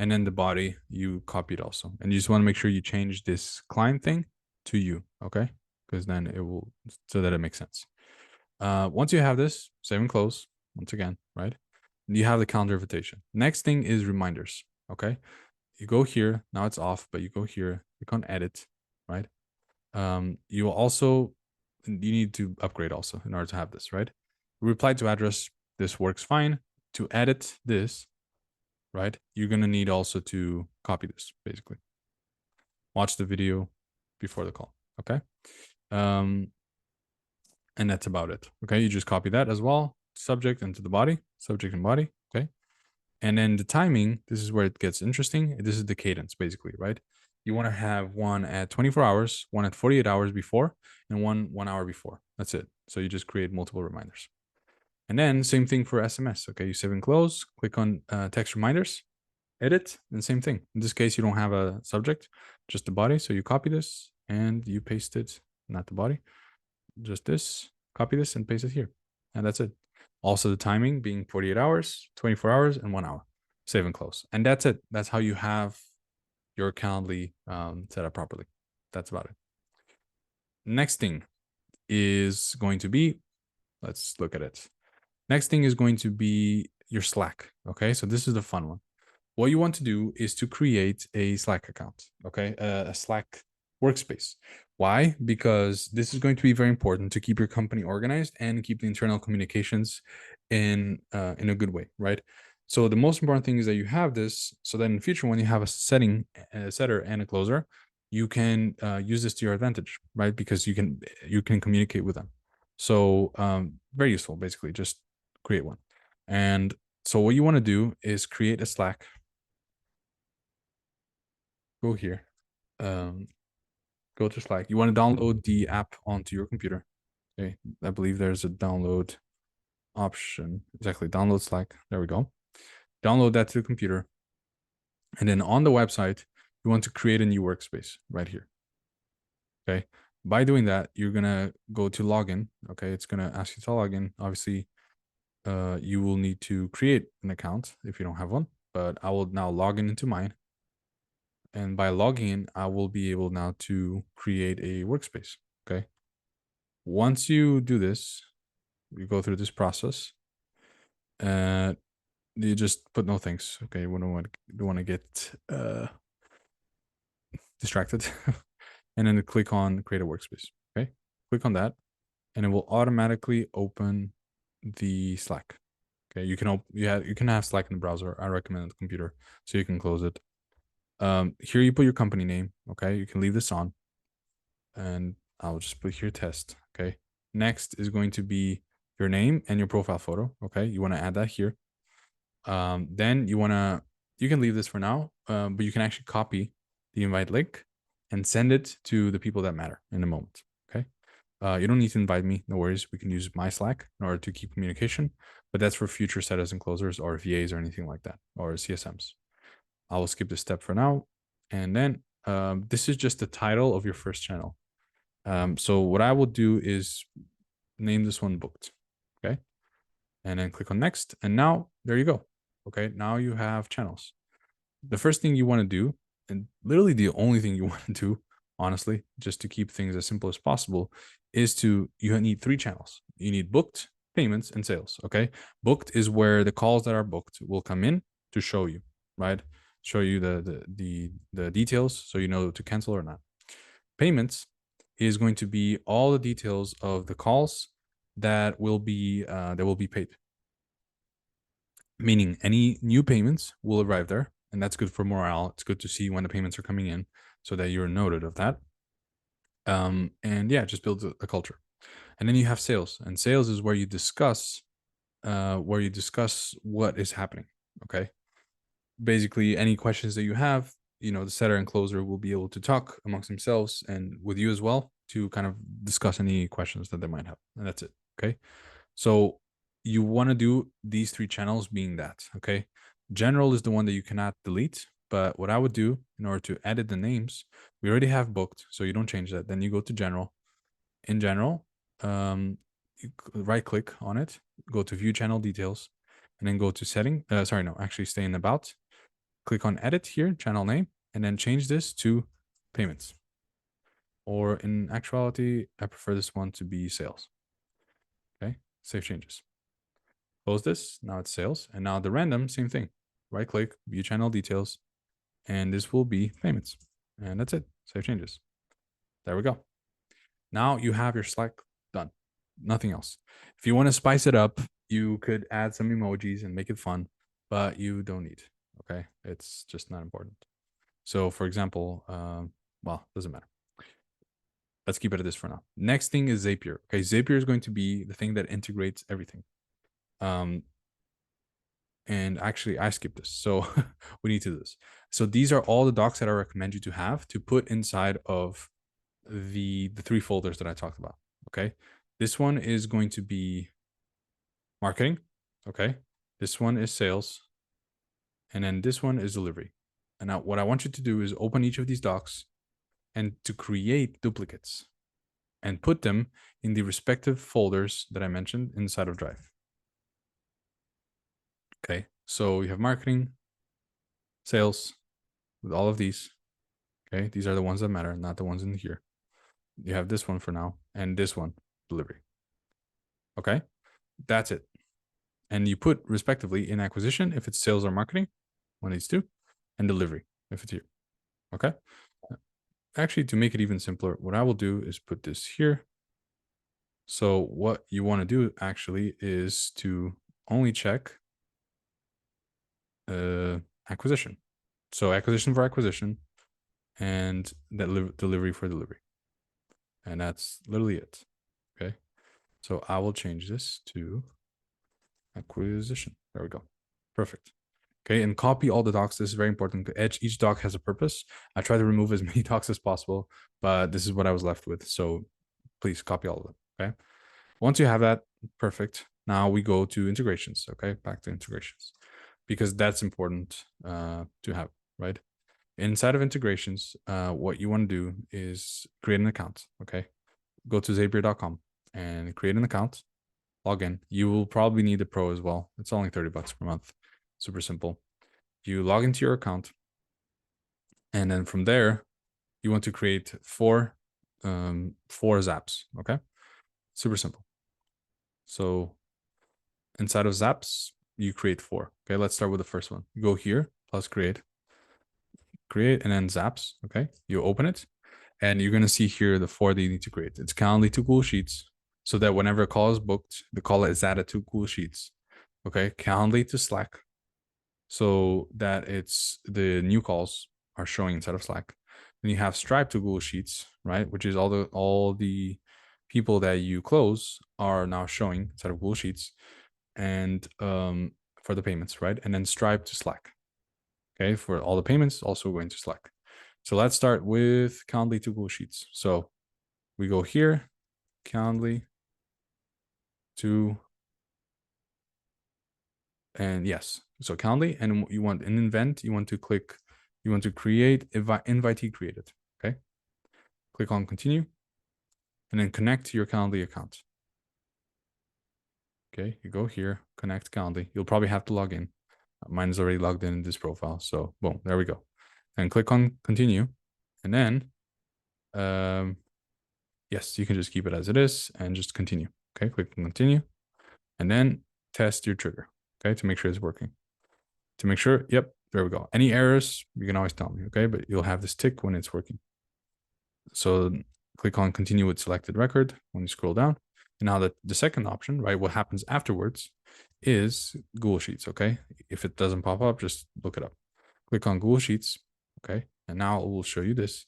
And then the body, you copy it also. And you just want to make sure you change this client thing to you, okay? Because then it will, so that it makes sense. Once you have this, save and close, once again, right? You have the calendar invitation. Next thing is reminders, okay? You go here, now it's off, but you go here, click on edit, right? You will also, you need to upgrade also in order to have this, right? Reply to address, this works fine. To edit this, right, you're going to need also to copy this, basically. Watch the video before the call, okay? And that's about it, okay? You just copy that as well, subject into the body, subject and body, okay? And then the timing, this is where it gets interesting. This is the cadence, basically, right? You want to have one at 24 hours, one at 48 hours before, and one hour before. That's it. So you just create multiple reminders. And then same thing for SMS. Okay, you save and close, click on text reminders, edit, and same thing. In this case, you don't have a subject, just the body. So you copy this and you paste it, not the body, just this, copy this and paste it here. And that's it. Also the timing being 48 hours, 24 hours, and 1 hour. Save and close. And that's it. That's how you have your Calendly set up properly. That's about it. Next thing is going to be, let's look at it. Next thing is going to be your Slack. Okay, so this is the fun one. What you want to do is to create a Slack account, okay, a Slack workspace. Why? Because this is going to be very important to keep your company organized and keep the internal communications in a good way, right? So the most important thing is that you have this, so that in the future, when you have a setter and a closer, you can use this to your advantage, right? Because you can communicate with them. So very useful, basically. Just create one. And so what you want to do is create a Slack. Go here. Go to Slack. You want to download the app onto your computer. Okay, I believe there's a download option. Exactly, download Slack. There we go. Download that to the computer. And then on the website, you want to create a new workspace right here. Okay. By doing that, you're going to go to login. Okay. It's going to ask you to log in. Obviously, you will need to create an account if you don't have one, but I will now log in into mine. And by logging in, I will be able now to create a workspace. Okay. Once you do this, you go through this process. You just put no thanks. Okay. You don't want to get distracted. And then click on create a workspace. Okay. Click on that and it will automatically open the Slack. Okay. You can have Slack in the browser. I recommend the computer so you can close it. Here you put your company name. Okay. You can leave this on and I'll just put here test. Okay. Next is going to be your name and your profile photo. Okay. You want to add that here. Then you can leave this for now, but you can actually copy the invite link and send it to the people that matter in a moment. Okay. You don't need to invite me. No worries. We can use my Slack in order to keep communication, but that's for future setters and closers or VAs or anything like that, or CSMs. I will skip this step for now. And then this is just the title of your first channel. So what I will do is name this one booked. Okay. And then click on next. And now there you go. Okay. Now you have channels. The first thing you want to do, and literally the only thing you want to do, honestly, just to keep things as simple as possible, is you need 3 channels. You need booked, payments, and sales. Okay. Booked is where the calls that are booked will come in to show you, right? Show you the details so you know to cancel or not. Payments is going to be all the details of the calls that will be paid. Meaning any new payments will arrive there, and that's good for morale. It's good to see when the payments are coming in so that you're noted of that. And yeah, just build a culture. And then you have sales, and sales is where you discuss what is happening. Okay. Basically, any questions that you have, the setter and closer will be able to talk amongst themselves and with you as well to kind of discuss any questions that they might have. And that's it. Okay. So you want to do these 3 channels being that. Okay. General is the one that you cannot delete. But what I would do in order to edit the names, we already have booked, so you don't change that. Then you go to general. In general, you right click on it, go to view channel details, and then go to setting. Actually stay in about. Click on edit here, channel name, and then change this to payments. Or in actuality, I prefer this one to be sales. Okay, save changes. Close this, now it's sales. And now the random, same thing. Right click, view channel details, and this will be payments. And that's it, save changes. There we go. Now you have your Slack done, nothing else. If you want to spice it up, you could add some emojis and make it fun, but you don't need. Okay, it's just not important. So for example, doesn't matter. Let's keep it at this for now. Next thing is Zapier. Okay, Zapier is going to be the thing that integrates everything. And actually I skipped this, so we need to do this. So these are all the docs that I recommend you to have to put inside of the 3 folders that I talked about. Okay, this one is going to be marketing. Okay, this one is sales, and then this one is delivery. And now what I want you to do is open each of these docs and to create duplicates and put them in the respective folders that I mentioned inside of Drive. Okay, so you have marketing, sales with all of these. Okay, these are the ones that matter, not the ones in here. You have this one for now, and this one, delivery. Okay, that's it. And you put respectively in acquisition if it's sales or marketing, one of these 2, and delivery if it's here. Okay. Actually, to make it even simpler, what I will do is put this here. So what you want to do actually is to only check acquisition. So acquisition for acquisition and that delivery for delivery. And that's literally it. Okay. So I will change this to acquisition. There we go. Perfect. Okay. And copy all the docs. This is very important. Each doc has a purpose. I try to remove as many docs as possible, but this is what I was left with. So please copy all of them. Okay. Once you have that, perfect. Now we go to integrations. Okay. Back to integrations because that's important to have, right? Inside of integrations, what you want to do is create an account. Okay, go to Zapier.com and create an account. Log in. You will probably need the pro as well. It's only $30 per month. Super simple. You log into your account, and then from there, you want to create four Zaps. Okay, super simple. So inside of Zaps, you create four. Okay, let's start with the first one. You go here, plus create, and then Zaps. Okay, you open it, and you're gonna see here the four that you need to create. It's Calendly to Google Sheets, so that whenever a call is booked, the call is added to Google Sheets. Okay, Calendly to Slack, so that it's the new calls are showing inside of Slack. Then you have Stripe to Google Sheets, right? Which is all the people that you close are now showing inside of Google Sheets, and for the payments, right? And then Stripe to Slack. Okay, for all the payments, also going to Slack. So let's start with Calendly to Google Sheets. So we go here, Calendly to, and yes, so Calendly, and you want an event, you want to create invitee created. Okay, click on continue, and then connect to your Calendly account. Okay, you go here, connect Calendly. You'll probably have to log in. Mine is already logged in this profile. So boom, there we go. And click on continue. And then, yes, you can just keep it as it is and just continue. Okay, click on continue. And then test your trigger. Okay, to make sure it's working. To make sure, yep, there we go. Any errors, you can always tell me. Okay, but you'll have this tick when it's working. So click on continue with selected record when you scroll down. And now the second option, right, what happens afterwards is Google Sheets, okay? If it doesn't pop up, just look it up. Click on Google Sheets, okay? And now it will show you this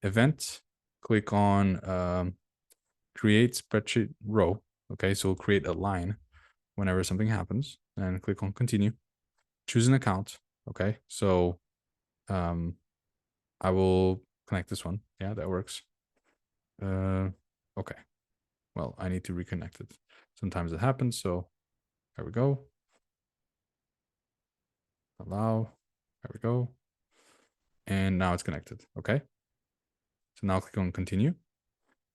event. Click on create spreadsheet row, okay? So we'll create a line whenever something happens, and click on continue. Choose an account, okay? So I will connect this one. Yeah, that works. Okay. Well, I need to reconnect it. Sometimes it happens, so there we go. Allow, there we go. And now it's connected, okay? So now click on continue.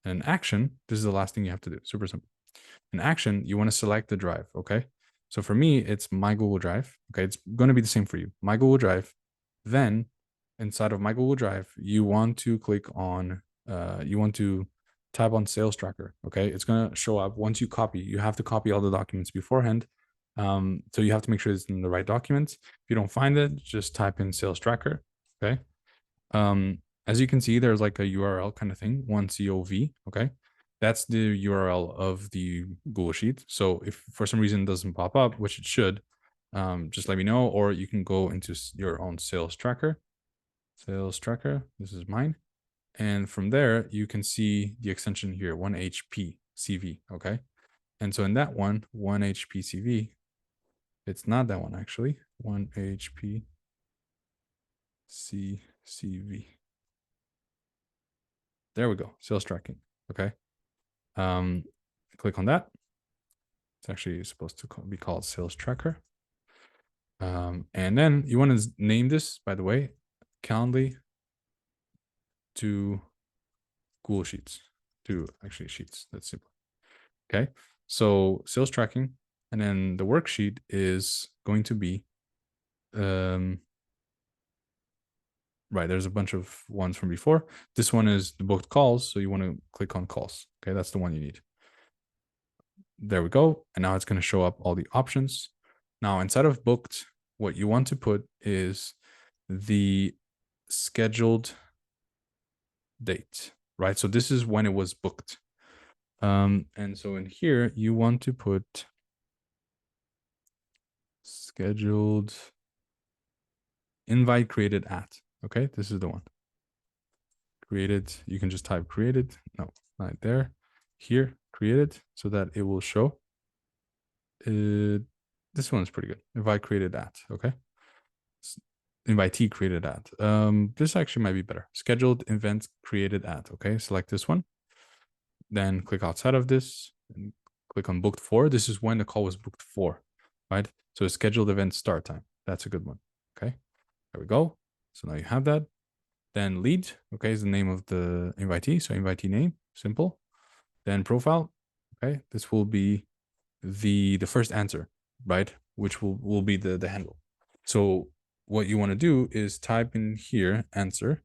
And in action, this is the last thing you have to do, super simple. In action, you wanna select the drive, okay? So for me, it's my Google Drive, okay? It's gonna be the same for you, my Google Drive. Then inside of my Google Drive, you want to click on, you want to tab on Sales Tracker, okay? It's gonna show up once you copy. You have to copy all the documents beforehand. So you have to make sure it's in the right documents. If you don't find it, just type in Sales Tracker, okay? As you can see, there's like a URL kind of thing, 1COV, okay? That's the URL of the Google Sheet. So if for some reason it doesn't pop up, which it should, just let me know, or you can go into your own Sales Tracker. Sales Tracker, this is mine. And from there, you can see the extension here, 1HP CV, okay? And so in that one, 1HP CV, it's not that one actually, 1HP CV. There we go, sales tracking, okay? Click on that. It's actually supposed to be called Sales Tracker. And then you want to name this, by the way, Calendly to Google Sheets, to actually Sheets, that's simple. Okay, so sales tracking, and then the worksheet is going to be, right, there's a bunch of ones from before. This one is the booked calls, so you want to click on calls. Okay, that's the one you need. There we go. And now it's going to show up all the options. Now inside of booked, what you want to put is the scheduled date, right? So this is when it was booked. And so in here, you want to put scheduled invite created at, okay? This is the one. Created, you can just type created. No, not there. Here, created, so that it will show. This one's pretty good. Invite created at, okay? Invitee created at. This actually might be better. Scheduled event created at, okay? Select this one. Then click outside of this and click on booked for. This is when the call was booked for, right? So scheduled event start time. That's a good one, okay? There we go. So now you have that. Then lead, okay, is the name of the invitee. So invitee name, simple. Then profile, okay, this will be the first answer, right? Which will be the handle. So what you want to do is type in here answer.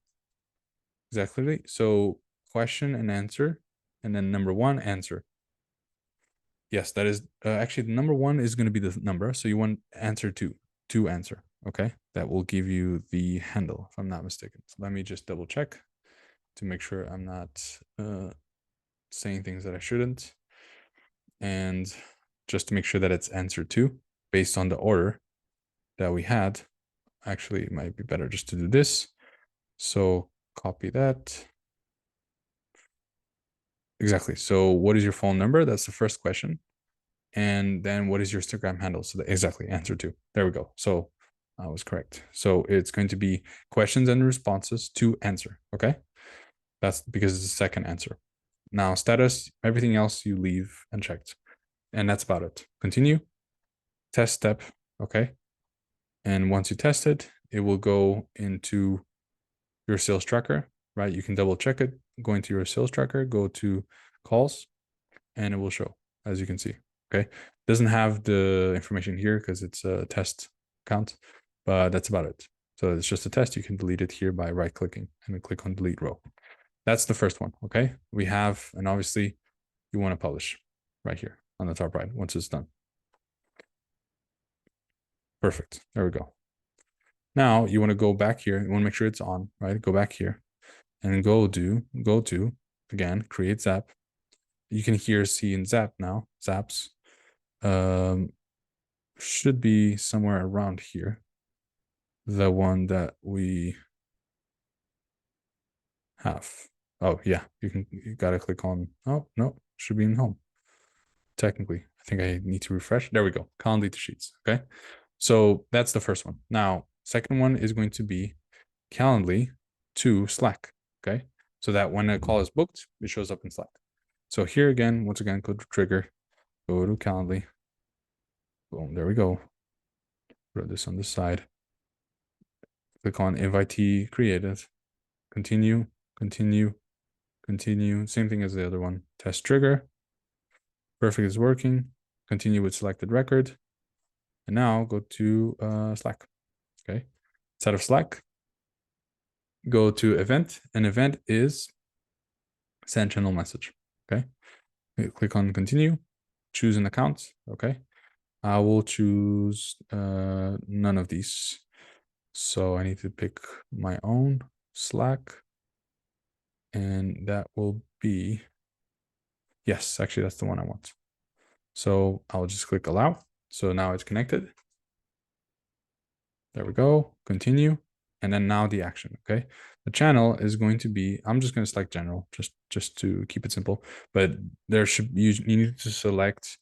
Exactly. So question and answer, and then number one answer. Yes, that is actually the number one is going to be the number. So you want answer to answer. Okay, that will give you the handle if I'm not mistaken. So let me just double check to make sure I'm not saying things that I shouldn't. And just to make sure that it's answer to based on the order that we had. Actually, it might be better just to do this. So copy that. Exactly. So what is your phone number? That's the first question. And then what is your Instagram handle? So exactly, answer to. There we go. So I was correct. So it's going to be questions and responses to answer. Okay. That's because it's the second answer. Now status, everything else you leave unchecked. And that's about it. Continue. Test step. Okay. And once you test it, it will go into your sales tracker, right? You can double check it. Go into your sales tracker, go to calls, and it will show, as you can see. Okay. Doesn't have the information here because it's a test account, but that's about it. So it's just a test. You can delete it here by right clicking and then click on delete row. That's the first one. Okay. We have, and obviously you want to publish right here on the top right once it's done. Perfect. There we go. Now you want to go back here. You want to make sure it's on, right? Go back here and go to, again, create Zap. You can here see in Zap now, Zaps. Should be somewhere around here. The one that we have. Oh yeah, you gotta click on, oh no, should be in home. Technically, I think I need to refresh. There we go, Calendly to Sheets, okay? So that's the first one. Now, second one is going to be Calendly to Slack, okay? So that when a call is booked, it shows up in Slack. So here again, once again, go to trigger, go to Calendly. Boom, there we go. Put this on this side. Click on invitee created. Continue, continue, continue. Same thing as the other one. Test trigger. Perfect is working. Continue with selected record. And now go to Slack. Okay. Instead of Slack, go to event. An event is send channel message. Okay. Click on continue. Choose an account. Okay. I will choose none of these. So I need to pick my own Slack. And that will be, yes, actually that's the one I want. So I'll just click allow. So now it's connected. There we go. Continue. And then now the action. Okay. The channel is going to be, I'm just going to select general just to keep it simple, but there should, you need to select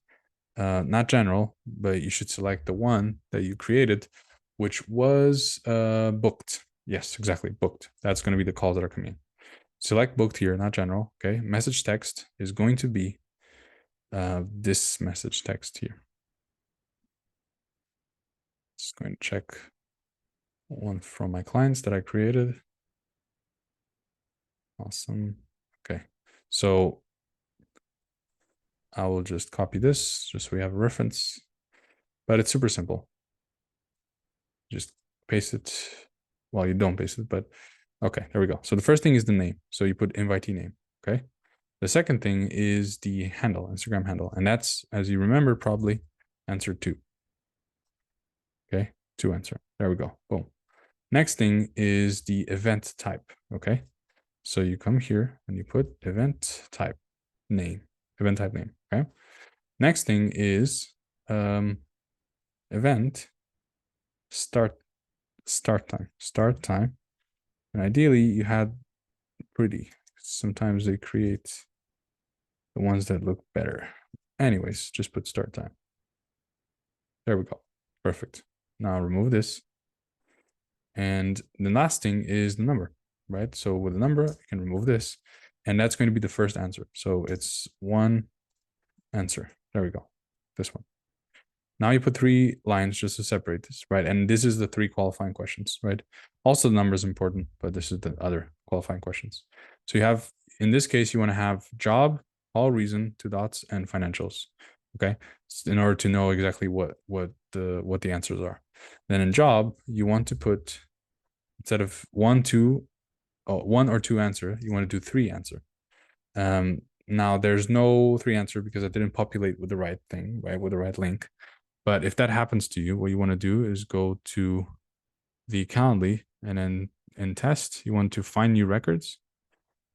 not general, but you should select the one that you created, which was booked. Yes, exactly. Booked. That's going to be the calls that are coming in. Select booked here, not general. Okay. Message text is going to be this message text here. Just going to check one from my clients that I created. Awesome. Okay. So I will just copy this just so we have a reference, but it's super simple. Just paste it. Well, you don't paste it, but okay, there we go. So the first thing is the name. So you put invitee name. Okay. The second thing is the handle, Instagram handle. And that's, as you remember, probably answer to. Okay. To answer. There we go. Boom. Next thing is the event type. Okay. So you come here and you put event type name, event type name. Okay. Next thing is event start time. And ideally you had pretty. Sometimes they create the ones that look better. Anyways, just put start time. There we go. Perfect. Now remove this. And the last thing is the number, right? So with the number, you can remove this. And that's going to be the first answer. So it's one answer. There we go. This one. Now you put 3 lines just to separate this, right? And this is the 3 qualifying questions, right? Also, the number is important, but this is the other qualifying questions. So you have, in this case, you want to have job, all reason, 2 dots, and financials. Okay, in order to know exactly what the answers are. Then in job, you want to put, instead of 1 or 2 answer, you want to do 3 answer. Now there's no 3 answer because I didn't populate with the right thing, right, with the right link. But if that happens to you, what you want to do is go to the Calendly, and then in test, you want to find new records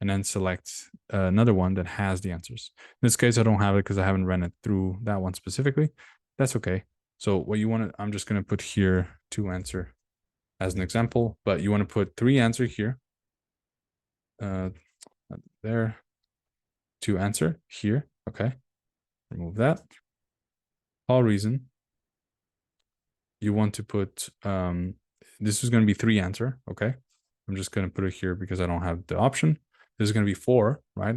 and then select another one that has the answers. In this case, I don't have it because I haven't ran it through that one specifically. That's okay. So what you want to, I'm just going to put here 2 answer as an example, but you want to put 3 answer here. There, 2 answer here. Okay. Remove that. All reason. You want to put, this is going to be 3 answer. Okay. I'm just going to put it here because I don't have the option. This is going to be 4, right?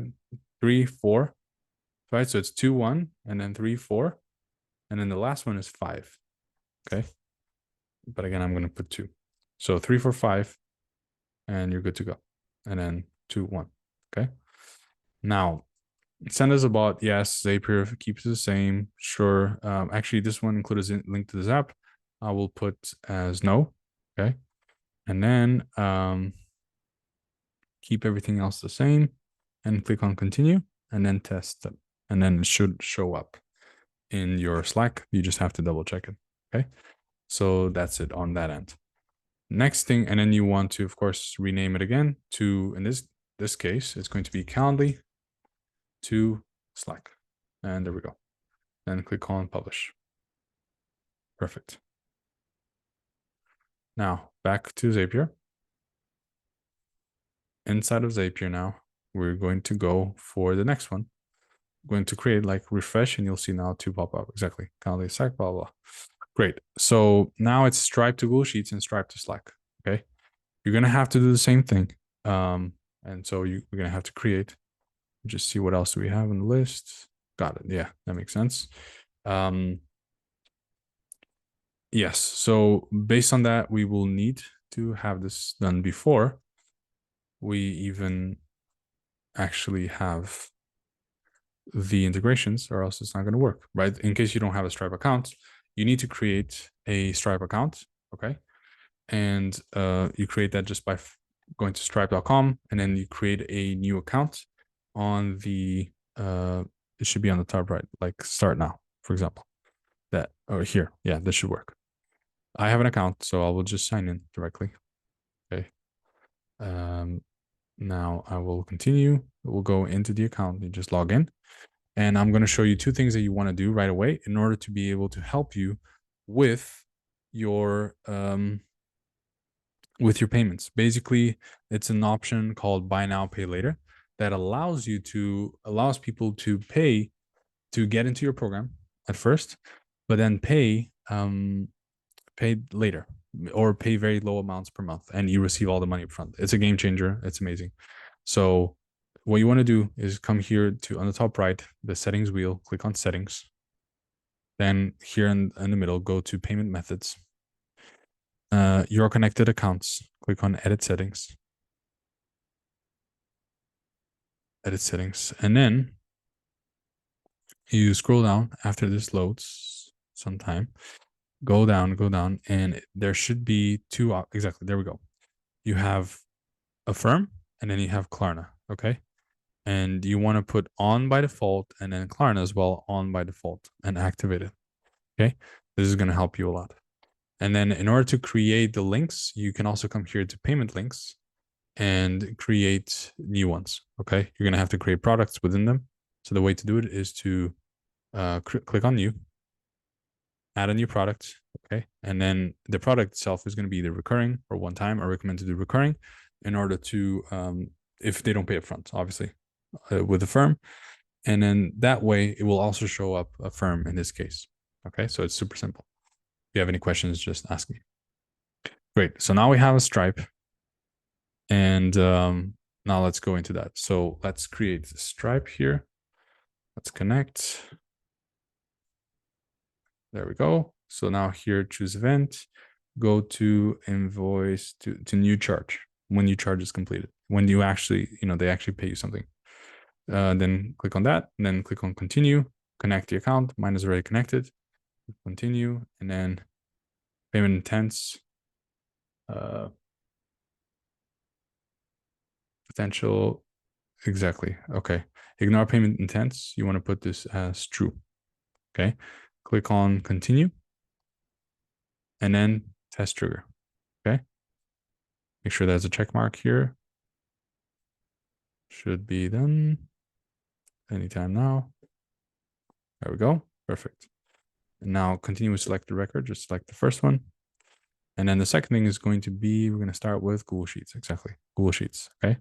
3, 4, right? So it's 2, 1, and then 3, 4. And then the last one is 5. Okay. But again, I'm going to put 2. So 3, 4, 5, and you're good to go. And then 2, 1. Okay. Now, send us a bot. Yes. Zapier keeps it the same. Sure. Actually, this one includes a link to this app. I will put as no. Okay. And then keep everything else the same and click on continue and then test it. And then it should show up in your Slack. You just have to double check it. Okay. So that's it on that end. Next thing, and then you want to, of course, rename it again to, in this case, it's going to be Calendly to Slack. And there we go. Then click on publish. Perfect. Now back to Zapier. Inside of Zapier now, we're going to go for the next one. I'm going to create like refresh and you'll see now 2 pop up. Exactly. Calendly, Slack, blah, blah. Great. So now it's Stripe to Google Sheets and Stripe to Slack. Okay. You're going to have to do the same thing. And so we're going to have to create, just see what else do we have on the list. Got it. Yeah, that makes sense. Yes. So based on that, we will need to have this done before we even actually have the integrations, or else it's not going to work, right? In case you don't have a Stripe account, you need to create a Stripe account. Okay. And you create that just by going to stripe.com, and then you create a new account on the, it should be on the top right, like start now, for example, that, or here. Yeah, this should work. I have an account, so I will just sign in directly. Okay. Now I will continue. We'll go into the account and just log in. And I'm going to show you 2 things that you want to do right away in order to be able to help you with your payments. Basically, it's an option called buy now, pay later that allows people to pay to get into your program at first, but then pay later, or pay very low amounts per month, and you receive all the money up front. It's a game changer. It's amazing. So what you want to do is come here to, on the top right, the settings wheel, click on settings. Then here in the middle, go to payment methods. Your connected accounts, click on edit settings. Edit settings. And then you scroll down after this loads sometime. Go down, and there should be 2, exactly, there we go. You have Affirm, and then you have Klarna, okay? And you want to put on by default, and then Klarna as well on by default, and activate it, okay? This is going to help you a lot. And then in order to create the links, you can also come here to payment links and create new ones, okay? You're going to have to create products within them. So the way to do it is to click on new, add a new product, okay? And then the product itself is going to be either recurring or one time. I recommend to do recurring in order to, if they don't pay upfront, obviously, with Affirm. And then that way it will also show up Affirm in this case, okay? So it's super simple. If you have any questions, just ask me. Great. So now we have a Stripe. And now let's go into that. So let's create Stripe here. Let's connect. There we go. So now here, choose event, go to invoice to new charge when new charge is completed. When you actually, they actually pay you something. Then click on that, and then click on continue, connect the account. Mine is already connected. Continue, and then payment intents, potential, exactly. Okay. Ignore payment intents. You want to put this as true. Okay. Click on continue, and then test trigger. Okay. Make sure there's a check mark here. Should be done anytime now. There we go. Perfect. And now continue with select the record. Just select the first one. And then the second thing is going to be, we're going to start with Google Sheets. Exactly. Google Sheets. Okay.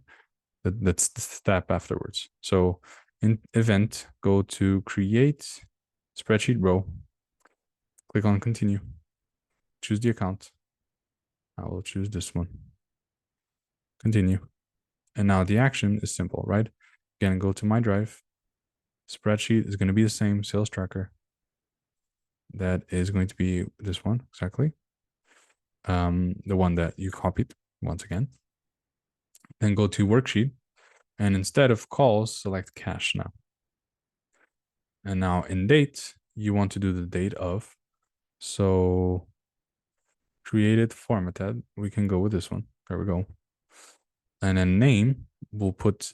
That's the step afterwards. So in event, go to create spreadsheet row. Click on continue. Choose the account. I will choose this one. Continue. And now the action is simple, right? Again, go to my drive. Spreadsheet is going to be the same, sales tracker. That is going to be this one, exactly. The one that you copied once again. Then go to worksheet. And instead of calls, select cash now. And now in date, you want to do the date of. So created, formatted. We can go with this one. There we go. And then name, we'll put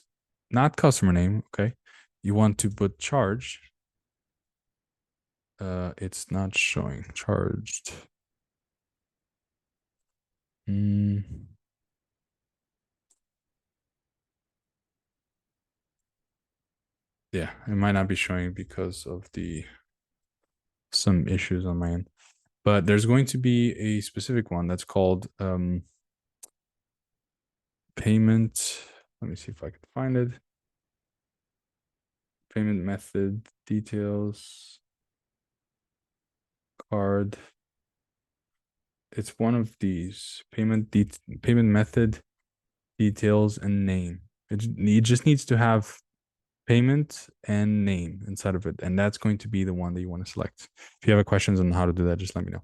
not customer name. Okay. You want to put charge. It's not showing charged. Yeah, it might not be showing because of some issues on my end. But there's going to be a specific one that's called payment. Let me see if I can find it. Payment method details. Card. It's one of these payment method details and name. It just needs to have payment and name inside of it, and that's going to be the one that you want to select. If you have questions on how to do that, just let me know.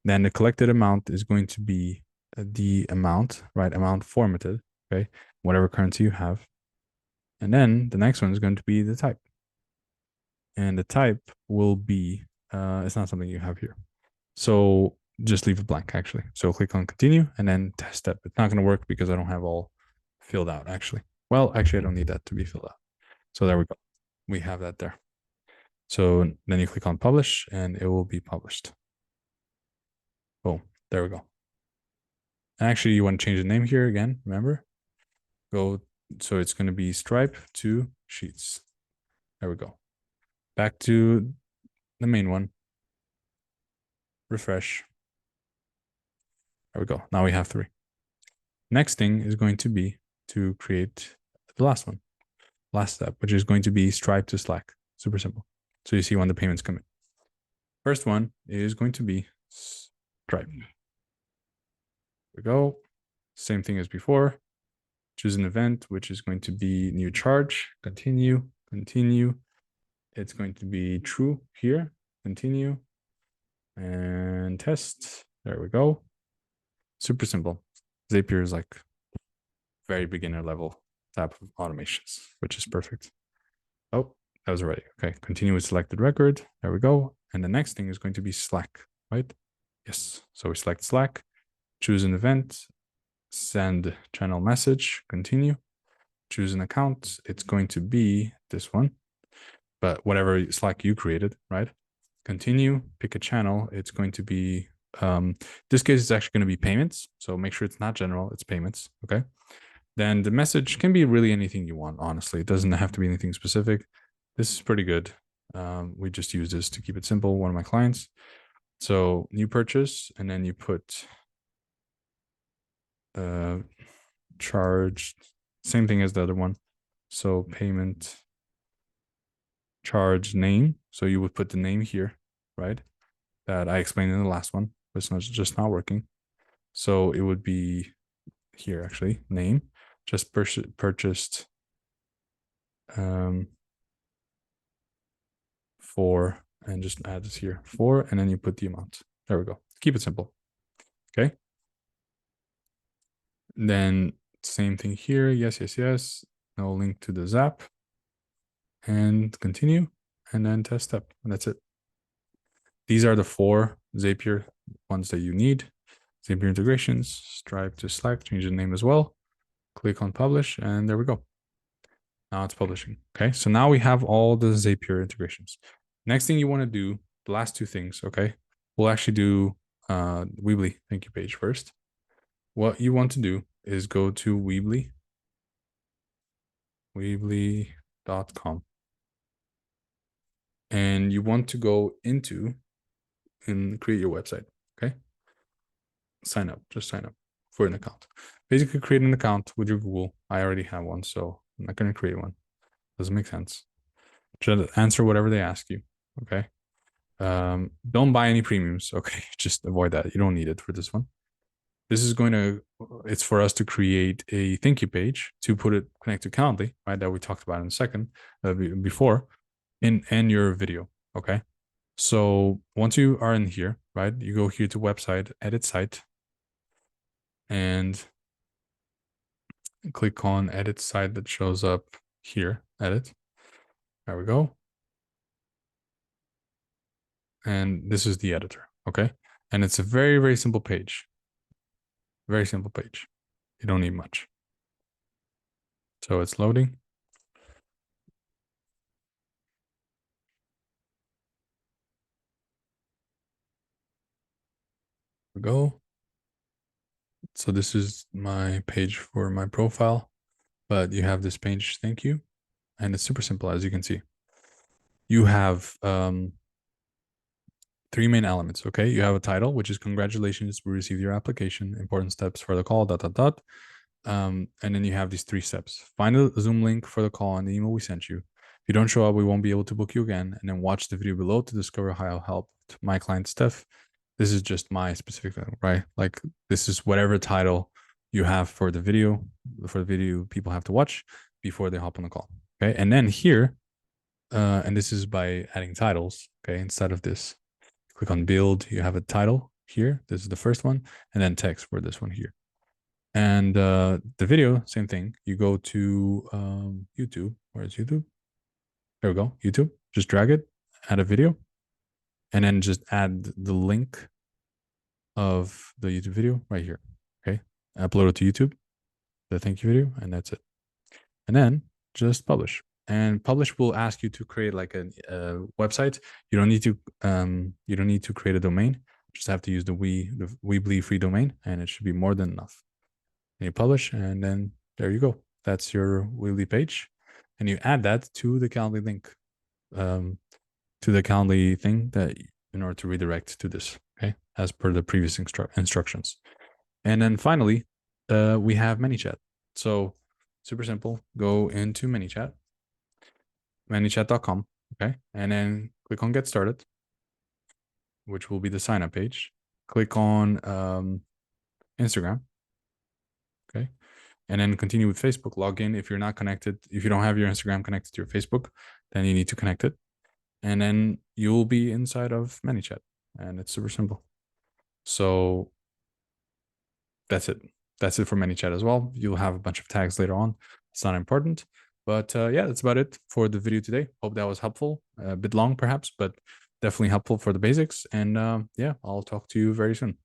Then the collected amount is going to be the amount, right? Amount formatted, okay? Whatever currency you have. And then the next one is going to be the type. And the type will be, it's not something you have here. So just leave it blank, actually. So click on continue and then test step. It's not going to work because I don't have all filled out, actually. Well, actually, I don't need that to be filled out. So there we go. We have that there. So then you click on publish and it will be published. Boom. There we go. And actually, you want to change the name here again. Remember? Go. So it's going to be Stripe to Sheets. There we go. Back to the main one. Refresh. There we go. Now we have 3. Next thing is going to be to create the last one. Last step, which is going to be Stripe to Slack. Super simple. So you see when the payments come in. First one is going to be Stripe. There we go. Same thing as before. Choose an event, which is going to be new charge. Continue. Continue. It's going to be true here. Continue. And test. There we go. Super simple. Zapier is like very beginner level type of automations, which is perfect. Oh, that was already. Okay, continue with selected record. There we go. And the next thing is going to be Slack, right? Yes. So we select Slack, choose an event, send channel message, continue, choose an account. It's going to be this one, but whatever Slack you created, right? Continue, pick a channel. It's going to be, this case, it's actually going to be payments. So make sure it's not general, it's payments, okay? Then the message can be really anything you want, honestly. It doesn't have to be anything specific. This is pretty good. We just use this to keep it simple. One of my clients. So new purchase, and then you put charged, same thing as the other one. So payment charge name. So you would put the name here, right? That I explained in the last one, but it's just not working. So it would be here, actually, name, just purchased for and just add this here 4, and then you put the amount. There we go. Keep it simple. Okay. Then same thing here. Yes, yes, yes. No link to the Zap. And continue, and then test step. And that's it. These are the 4 Zapier ones that you need. Zapier integrations, Stripe to Slack, change the name as well. Click on publish, and there we go. Now it's publishing. Okay, so now we have all the Zapier integrations. Next thing you want to do, the last 2 things, okay? We'll actually do Weebly thank you page first. What you want to do is go to Weebly.com. And you want to go into and create your website, okay? Sign up, just sign up for an account. Basically create an account with your Google. I already have one, so I'm not going to create one. Doesn't make sense. Just answer whatever they ask you, okay? Don't buy any premiums, okay? Just avoid that. You don't need it for this one. This is it's for us to create a thank you page to put it, connect to Calendly, right? That we talked about in a second, before, in your video, okay? So once you are in here, right, you go here to website, edit site, and click on edit site that shows up here, edit. There we go. And this is the editor, okay? And it's a very, very simple page. Very simple page. You don't need much. So it's loading. There we go. So this is my page for my profile, but you have this page, thank you. And it's super simple, as you can see. You have 3 main elements, okay? You have a title, which is congratulations, we received your application, important steps for the call, ... And then you have these 3 steps. Find a Zoom link for the call and the email we sent you. If you don't show up, we won't be able to book you again. And then watch the video below to discover how I'll help my client Steph. This is just my specific thing, right? Like this is whatever title you have for the video people have to watch before they hop on the call. Okay. And then here, and this is by adding titles. Okay. Instead of this, click on build, you have a title here. This is the first one, and then text for this one here. And the video, same thing. You go to YouTube. Where's YouTube? There we go. YouTube. Just drag it, add a video, and then just add the link of the YouTube video right here. Okay. Upload it to YouTube, the thank you video, and that's it. And then just publish. And publish will ask you to create like a website. You don't need to create a domain. Just have to use the Weebly free domain, and it should be more than enough. And you publish, and then there you go. That's your Weebly page, and you add that to the Calendly link, to the Calendly thing that in order to redirect to this. Okay, as per the previous instructions. And then finally, we have ManyChat. So super simple. Go into ManyChat, manychat.com. Okay, and then click on Get Started, which will be the sign up page. Click on Instagram. Okay, and then continue with Facebook. Log in. If you're not connected, if you don't have your Instagram connected to your Facebook, then you need to connect it. And then you'll be inside of ManyChat, and it's super simple. So that's it. That's it for ManyChat as well. You'll have a bunch of tags later on. It's not important. But yeah, that's about it for the video today. Hope that was helpful. A bit long perhaps, but definitely helpful for the basics. And yeah, I'll talk to you very soon.